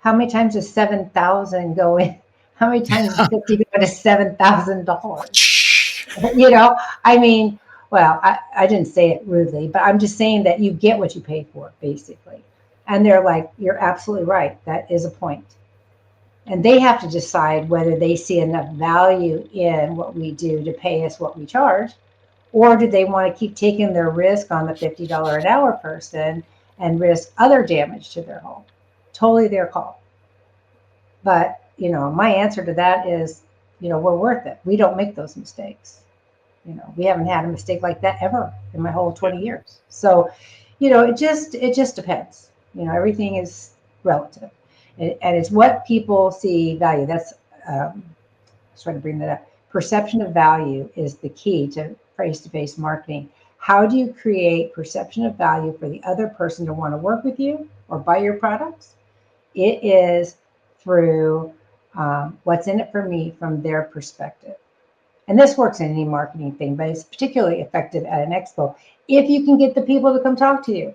How many times does 7,000 go in? How many times does 50 go to $7,000? You know, I mean, well, I didn't say it rudely, but I'm just saying that you get what you pay for, basically. And they're like, you're absolutely right. That is a point. And they have to decide whether they see enough value in what we do to pay us what we charge, or do they want to keep taking their risk on the $50 an hour person and risk other damage to their home. Totally their call. But, my answer to that is, we're worth it. We don't make those mistakes. We haven't had a mistake like that ever in my whole Yeah. 20 years. So, it just depends. Everything is relative, and it's what people see value. That's I was trying to bring that up. Perception of value is the key to face-to-face marketing. How do you create perception of value for the other person to want to work with you or buy your products? It is through what's in it for me from their perspective. And this works in any marketing thing, but it's particularly effective at an expo if you can get the people to come talk to you,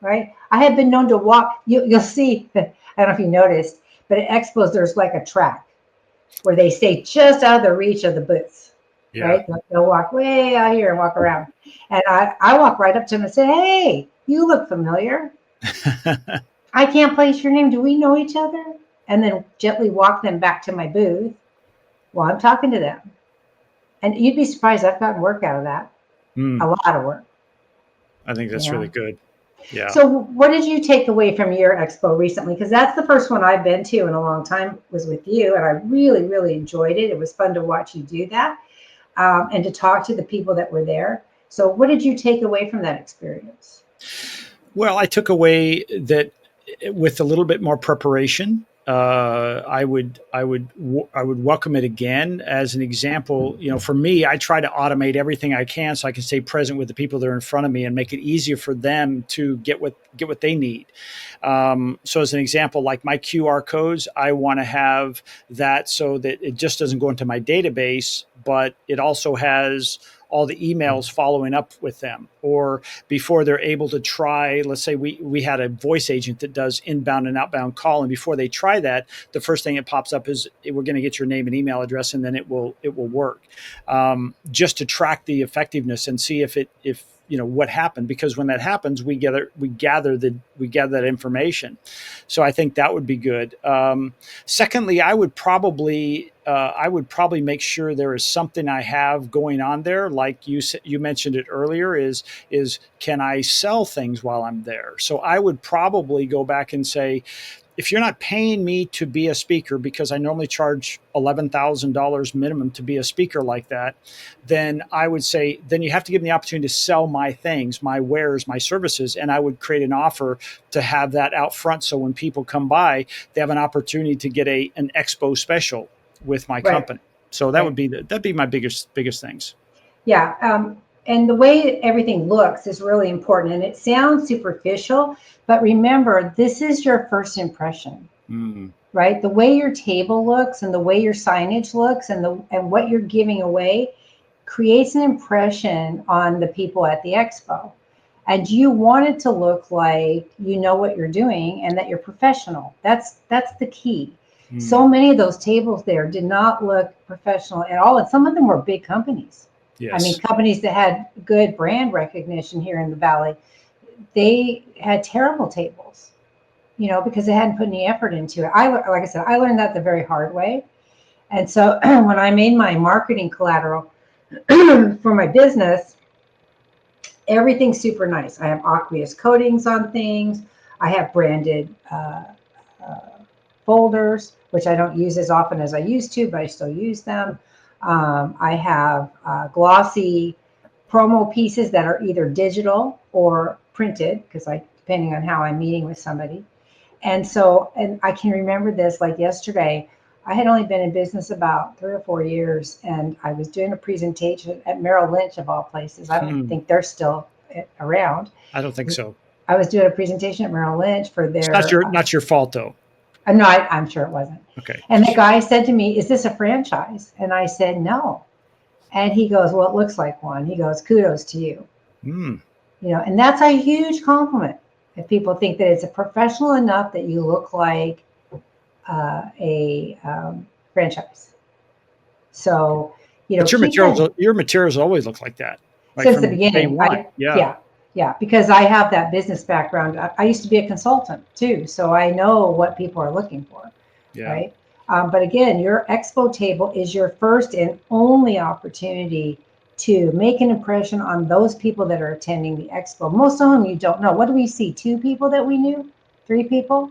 right? I have been known to walk. You'll see. I don't know if you noticed, but at expos there's like a track where they stay just out of the reach of the booths, Yeah. right? They'll walk way out here and walk around. And I walk right up to them and say, hey, you look familiar. I can't place your name. Do we know each other? And then gently walk them back to my booth while I'm talking to them. And you'd be surprised. I've gotten work out of that. A lot of work. I think that's really good. Yeah. So what did you take away from your expo recently? Because that's the first one I've been to in a long time, was with you. And I really, really enjoyed it. It was fun to watch you do that and to talk to the people that were there. So what did you take away from that experience? Well, I took away that with a little bit more preparation, I would welcome it again. As an example, for me, I try to automate everything I can so I can stay present with the people that are in front of me and make it easier for them to get what they need. So as an example, like my QR codes, I want to have that so that it just doesn't go into my database, but it also has all the emails following up with them, or before they're able to try, let's say we had a voice agent that does inbound and outbound call. And before they try that, the first thing that pops up is we're going to get your name and email address, and then it will work, just to track the effectiveness and see if what happened, because when that happens, we gather that information. So I think that would be good. Secondly, I would probably make sure there is something I have going on there. Like you mentioned it earlier, is can I sell things while I'm there? So I would probably go back and say, if you're not paying me to be a speaker, because I normally charge $11,000 minimum to be a speaker like that, then I would say, then you have to give me the opportunity to sell my things, my wares, my services. And I would create an offer to have that out front. So when people come by, they have an opportunity to get an expo special with my company. So that would be that'd be my biggest things. Yeah. And the way everything looks is really important, and it sounds superficial, but remember, this is your first impression, right? The way your table looks and the way your signage looks and what you're giving away creates an impression on the people at the expo. And you want it to look like you know what you're doing and that you're professional. That's the key. So many of those tables there did not look professional at all, and some of them were big companies. Yes. I mean, companies that had good brand recognition here in the Valley, they had terrible tables, because they hadn't put any effort into it. Like I said, I learned that the very hard way. And so when I made my marketing collateral for my business, everything's super nice. I have aqueous coatings on things. I have branded folders, which I don't use as often as I used to, but I still use them. I have glossy promo pieces that are either digital or printed, because depending on how I'm meeting with somebody. And I can remember this like yesterday. I had only been in business about 3 or 4 years, and I was doing a presentation at Merrill Lynch, of all places. I don't think they're still around. I don't think so. I was doing a presentation at Merrill Lynch for their. It's not your fault though. No, I'm sure it wasn't. Okay. And the guy said to me, "Is this a franchise?" And I said, "No." And he goes, "Well, it looks like one." He goes, "Kudos to you." And that's a huge compliment if people think that it's a professional enough that you look like a franchise. So, but your materials always look like that. Like since the beginning. Yeah, because I have that business background. I used to be a consultant too, so I know what people are looking for, right? But again, your expo table is your first and only opportunity to make an impression on those people that are attending the expo. Most of them you don't know. What do we see? 2 people that we knew? 3 people?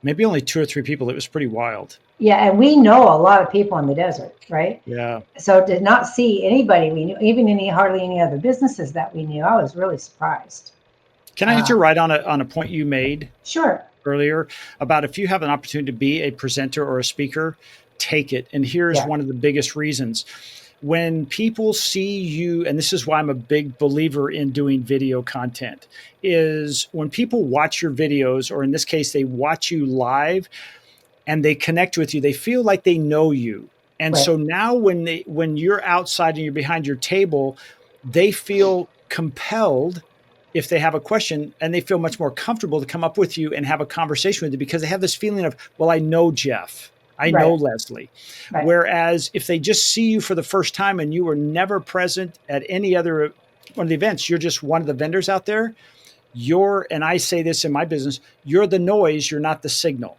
Maybe only 2 or 3 people. It was pretty wild. Yeah, and we know a lot of people in the desert, right? Yeah. So did not see anybody we knew, even hardly any other businesses that we knew. I was really surprised. Can I answer right on a point you made Sure. earlier about if you have an opportunity to be a presenter or a speaker, take it. And here's Yeah. one of the biggest reasons. When people see you, and this is why I'm a big believer in doing video content, is when people watch your videos, or in this case, they watch you live and they connect with you, they feel like they know you. And Right. so now when you're outside and you're behind your table, they feel compelled if they have a question, and they feel much more comfortable to come up with you and have a conversation with you because they have this feeling of, well, I know Jeff. I know Right. Leslie. Right. Whereas if they just see you for the first time and you were never present at any other one of the events, you're just one of the vendors out there. And I say this in my business, you're the noise, you're not the signal.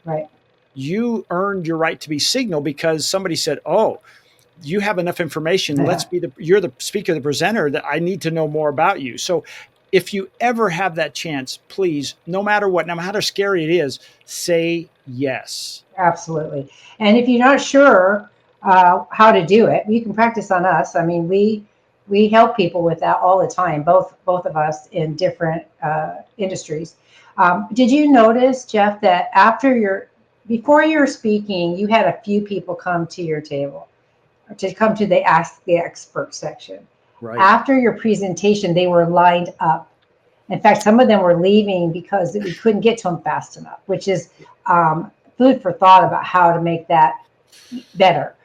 Right. You earned your right to be signal because somebody said, oh, you have enough information. You're the speaker, the presenter, that I need to know more about you. So if you ever have that chance, please, no matter what, no matter how scary it is, say yes. Absolutely. And if you're not sure how to do it, you can practice on us. I mean, we help people with that all the time, both of us in different industries. Did you notice, Jeff, that before you were speaking, you had a few people come to your table to come to the Ask the Expert section. Right. After your presentation, they were lined up. In fact, some of them were leaving because we couldn't get to them fast enough, which is food for thought about how to make that better.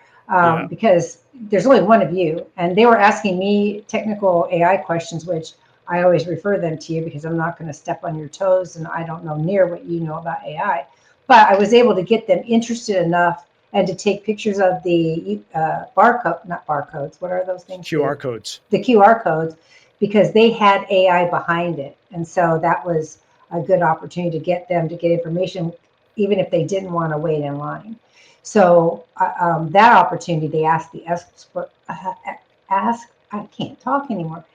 Because there's only one of you, and they were asking me technical AI questions, which I always refer them to you because I'm not going to step on your toes, and I don't know near what you know about AI. But I was able to get them interested enough and to take pictures of the not barcodes. What are those things? QR codes. The QR codes, because they had AI behind it. And so that was a good opportunity to get them to get information, even if they didn't want to wait in line. So that opportunity, they asked the expert, I can't talk anymore.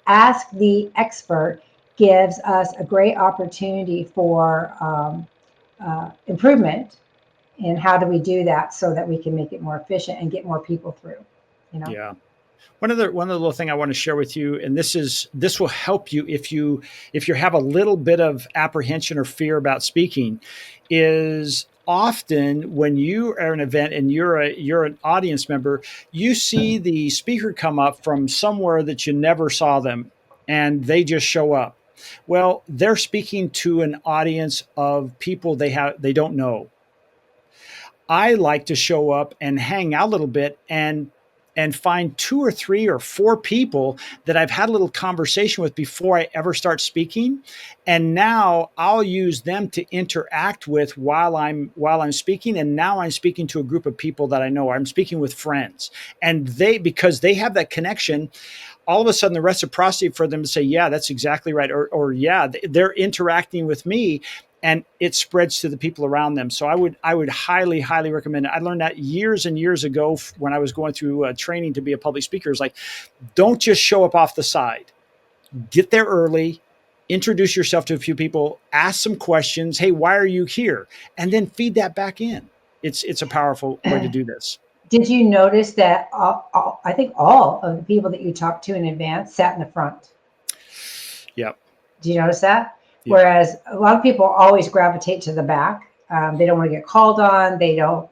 Ask the Expert gives us a great opportunity for improvement in how do we do that so that we can make it more efficient and get more people through, you know? Yeah. One other little thing I want to share with you, and this will help you if you have a little bit of apprehension or fear about speaking, is often when you are at an event and you're an audience member, you see the speaker come up from somewhere that you never saw them, and they just show up. Well, they're speaking to an audience of people they don't know. I like to show up and hang out a little bit and find 2 or 3 or 4 people that I've had a little conversation with before I ever start speaking, and now I'll use them to interact with while I'm speaking. And now I'm speaking to a group of people that I know. I'm speaking with friends, and because they have that connection, all of a sudden the reciprocity for them to say, yeah, that's exactly right, or yeah, they're interacting with me, and it spreads to the people around them. So I would highly, highly recommend it. I learned that years and years ago when I was going through training to be a public speaker. It's like, don't just show up off the side. Get there early, introduce yourself to a few people, ask some questions. Hey, why are you here? And then feed that back in. It's a powerful way to do this. Did you notice that I think all of the people that you talked to in advance sat in the front? Yep. Do you notice that? Yeah. Whereas a lot of people always gravitate to the back. They don't want to get called on. They want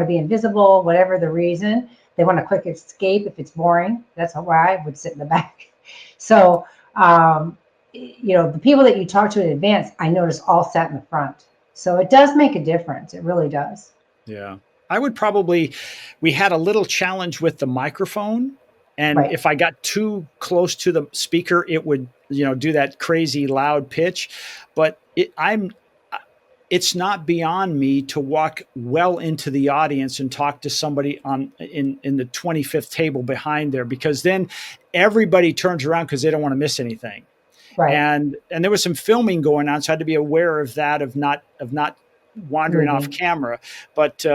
to be invisible, whatever the reason. They want a quick escape if it's boring. That's why I would sit in the back. So, the people that you talk to in advance, I noticed all sat in the front. So it does make a difference. It really does. Yeah. We had a little challenge with the microphone. And Right. if I got too close to the speaker, it would, do that crazy loud pitch. But it's not beyond me to walk well into the audience and talk to somebody in the 25th table behind there, because then everybody turns around because they don't want to miss anything. Right. And there was some filming going on, so I had to be aware of that, of not wandering off camera. But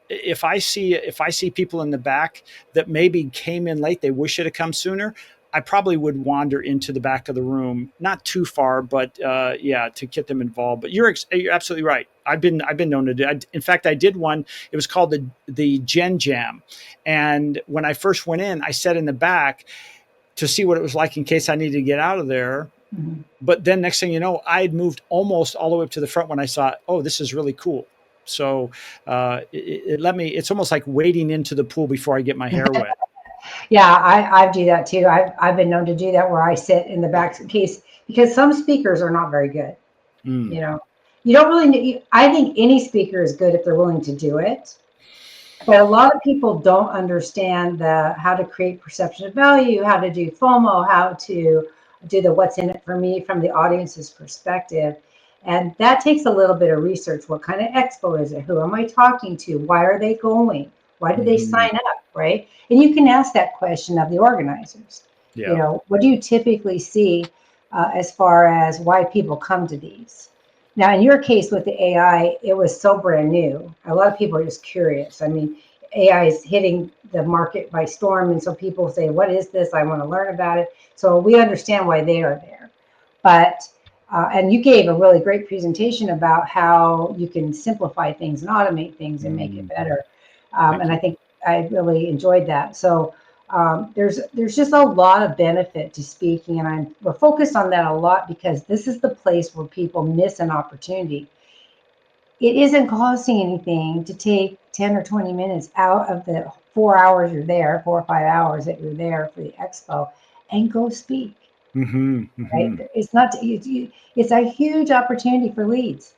if I see people in the back that maybe came in late, they wish it had come sooner, I probably would wander into the back of the room, not too far, but to get them involved. But you're absolutely right. I've been known to do. In fact, I did one. It was called the Gen Jam, and when I first went in, I sat in the back to see what it was like in case I needed to get out of there. Mhm. But then next thing you know, I had moved almost all the way up to the front when I saw, oh, this is really cool. So it's almost like wading into the pool before I get my hair wet. Yeah, I do that too. I've been known to do that where I sit in the back case because some speakers are not very good. Mm. You know, you don't really need, I think any speaker is good if they're willing to do it. But a lot of people don't understand how to create perception of value, how to do FOMO, how to do the what's in it for me from the audience's perspective. And that takes a little bit of research. What kind of expo is it? Who am I talking to? Why are they going? Why did they Hmm. sign up? Right. And you can ask that question of the organizers. You Yeah. know, what do you typically see as far as why people come to these? Now, in your case with the AI, it was so brand new. A lot of people are just curious. I mean, AI is hitting the market by storm. And so people say, what is this? I want to learn about it. So we understand why they are there. But, and you gave a really great presentation about how you can simplify things and automate things and make it Mm. better. Thank And I you. think I really enjoyed that. So there's just a lot of benefit to speaking, and we're focused on that a lot because this is the place where people miss an opportunity. It isn't costing anything to take 10 or 20 minutes out of the 4 hours you're there, 4 or 5 hours that you're there for the expo, and go speak. Hmm. Right? Hmm. It's not. It's a huge opportunity for leads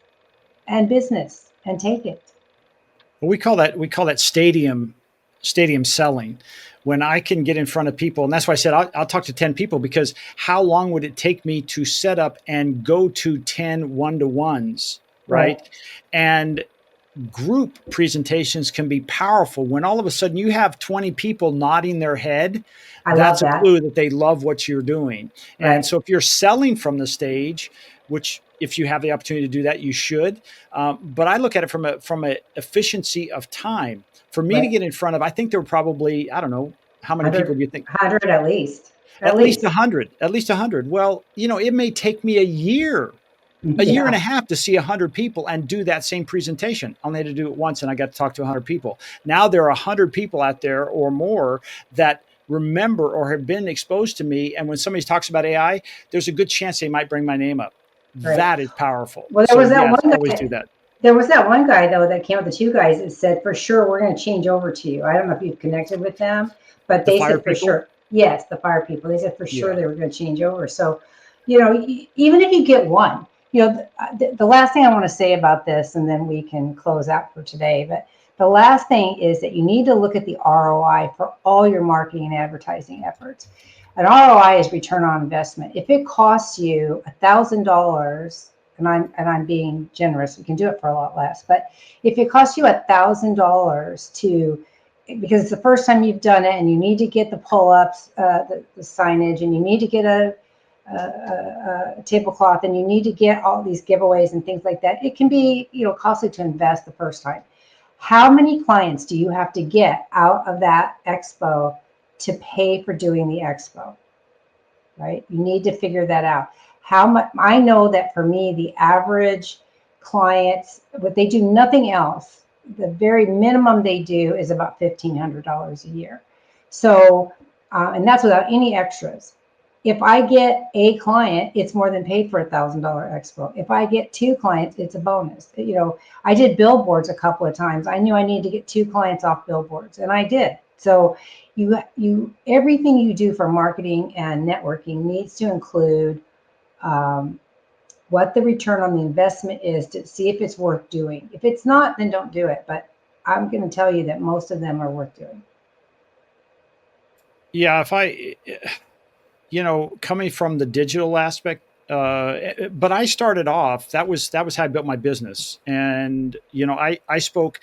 and business, and take it. Well, we call that stadium selling. When I can get in front of people, and that's why I said I'll talk to 10 people, because how long would it take me to set up and go to 10 one-to-ones, Right. right? And group presentations can be powerful. When all of a sudden you have 20 people nodding their head, I love that's a that. clue that they love what you're doing. And Right. so if you're selling from the stage, which if you have the opportunity to do that, you should. But I look at it from a efficiency of time. For me to Right. get in front of, I think there were probably, I don't know, how many people 100, do you think? 100 at least. At At least least. 100, at least 100. Well, it may take me a year and Yeah. a half to see 100 people and do that same presentation. I only had to do it once and I got to talk to 100 people. Now there are 100 people out there or more that remember or have been exposed to me. And when somebody talks about AI, there's a good chance they might bring my name up. Right. That is powerful. Well, there So, was that yes, one always guy. do that. There was that one guy though that came with the two guys that said for sure we're going to change over to you. I don't know if you've connected with them, but The they fire said for people. sure. Yes, the fire people. They said for sure Yeah. they were going to change over. So, even if you get one, the last thing I want to say about this, and then we can close out for today. But the last thing is that you need to look at the ROI for all your marketing and advertising efforts. An ROI is return on investment. If it costs you $1,000, and I'm being generous, we can do it for a lot less. But if it costs you $1,000 because it's the first time you've done it, and you need to get the pull-ups, the signage, and you need to get a tablecloth, and you need to get all these giveaways and things like that, it can be costly to invest the first time. How many clients do you have to get out of that expo to pay for doing the expo? Right? You need to figure that out. How much? I know that for me, the average clients, but they do nothing else. The very minimum they do is about $1,500 a year. So, and that's without any extras. If I get a client, it's more than paid for $1,000 expo. If I get two clients, it's a bonus. I did billboards a couple of times. I knew I needed to get two clients off billboards, and I did. So everything you do for marketing and networking needs to include what the return on the investment is to see if it's worth doing. If it's not, then don't do it. But I'm going to tell you that most of them are worth doing. Yeah. Coming from the digital aspect, but I started off. That was how I built my business, and I spoke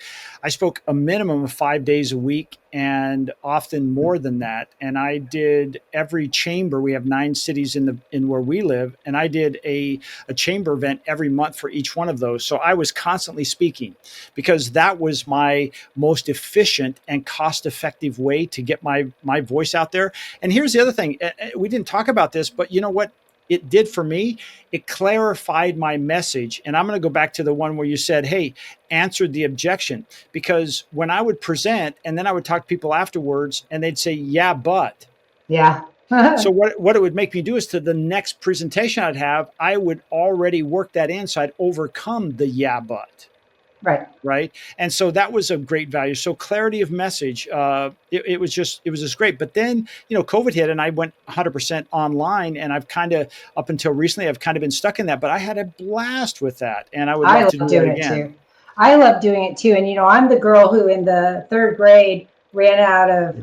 a minimum of 5 days a week, and often more than that. And I did every chamber. We have 9 cities in where we live, and I did a chamber event every month for each one of those. So I was constantly speaking because that was my most efficient and cost effective way to get my voice out there. And here's the other thing. We didn't talk about this, but you know what it did for me? It clarified my message. And I'm going to go back to the one where you said, hey, answered the objection. Because when I would present and then I would talk to people afterwards and they'd say, yeah, but. Yeah. So what it would make me do is to the next presentation I'd have, I would already work that in, so I'd overcome the yeah, but. Right. Right. And so that was a great value. So clarity of message, it was just great. But then, COVID hit and I went 100% online, and I've kind of, up until recently, I've kind of been stuck in that, but I had a blast with that. And I would love to do that again. I love doing it too. And, I'm the girl who in the 3rd grade ran out of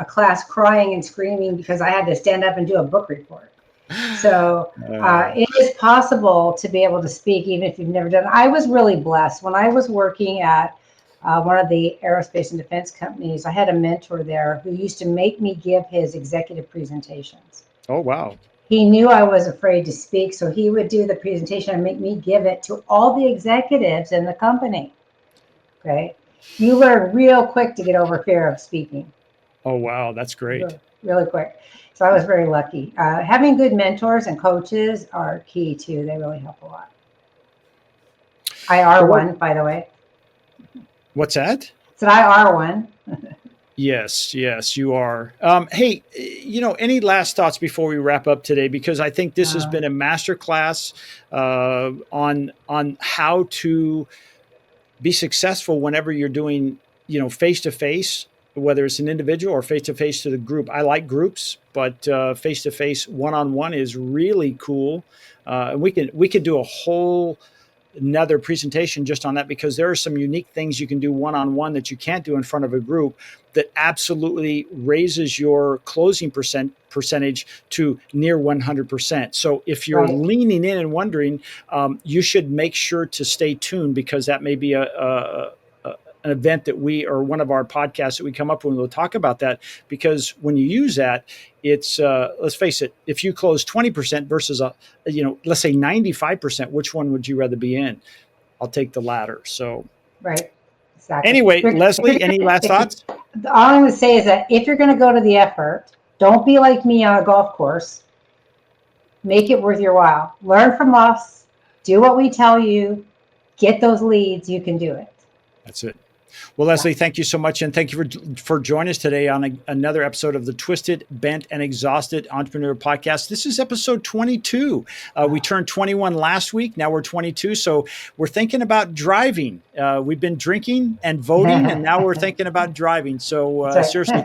a class crying and screaming because I had to stand up and do a book report. So it is possible to be able to speak even if you've never done it. I was really blessed. When I was working at one of the aerospace and defense companies, I had a mentor there who used to make me give his executive presentations. Oh, wow. He knew I was afraid to speak, so he would do the presentation and make me give it to all the executives in the company. Okay. You learn real quick to get over fear of speaking. Oh, wow. That's great. Really quick. So I was very lucky. Having good mentors and coaches are key too. They really help a lot. I are one, by the way. What's that? So I are one. Yes, you are. Hey, any last thoughts before we wrap up today? Because I think this has been a masterclass on how to be successful whenever you're doing, face-to-face, whether it's an individual or face-to-face to the group. I like groups, but face-to-face, one-on-one is really cool. We could do a whole another presentation just on that, because there are some unique things you can do one-on-one that you can't do in front of a group that absolutely raises your closing percentage to near 100%. So if you're leaning in and wondering, you should make sure to stay tuned, because that may be an event that we, or one of our podcasts that we come up with, we'll talk about that. Because when you use that, it's let's face it, if you close 20% versus let's say 95%, which one would you rather be in? I'll take the latter. So exactly. Anyway, Leslie, any last thoughts? All I'm going to say is that if you're going to go to the effort, don't be like me on a golf course. Make it worth your while. Learn from us. Do what we tell you. Get those leads. You can do it. That's it. Well, Leslie, thank you so much. And thank you for joining us today on another episode of the Twisted, Bent, and Exhausted Entrepreneur Podcast. This is episode 22. We turned 21 last week. Now we're 22. So we're thinking about driving. We've been drinking and voting, and now we're thinking about driving. So seriously,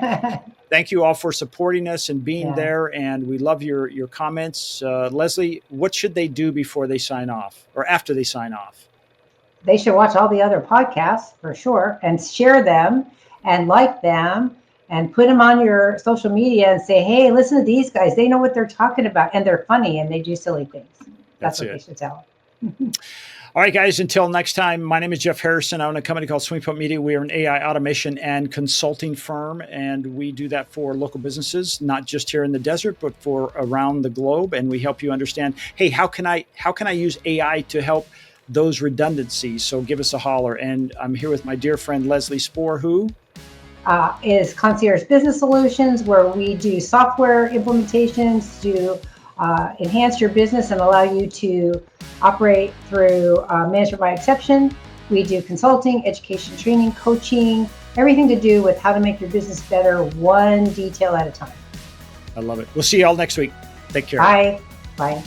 thank you all for supporting us and being there. And we love your comments. Leslie, what should they do before they sign off, or after they sign off? They should watch all the other podcasts for sure, and share them and like them and put them on your social media and say, hey, listen to these guys. They know what they're talking about, and they're funny, and they do silly things. That's what they should tell them. All right, guys, until next time, my name is Jeff Harrison. I own a company called Swingpoint Media. We are an AI automation and consulting firm, and we do that for local businesses, not just here in the desert, but for around the globe. And we help you understand, hey, how can I use AI to help those redundancies? So give us a holler. And I'm here with my dear friend Leslie Spohr, who is Concierge Business Solutions, where we do software implementations to enhance your business and allow you to operate through management by exception. We do consulting, education, training, coaching, everything to do with how to make your business better, one detail at a time. I love it. We'll see you all next week. Take care. Bye. Bye.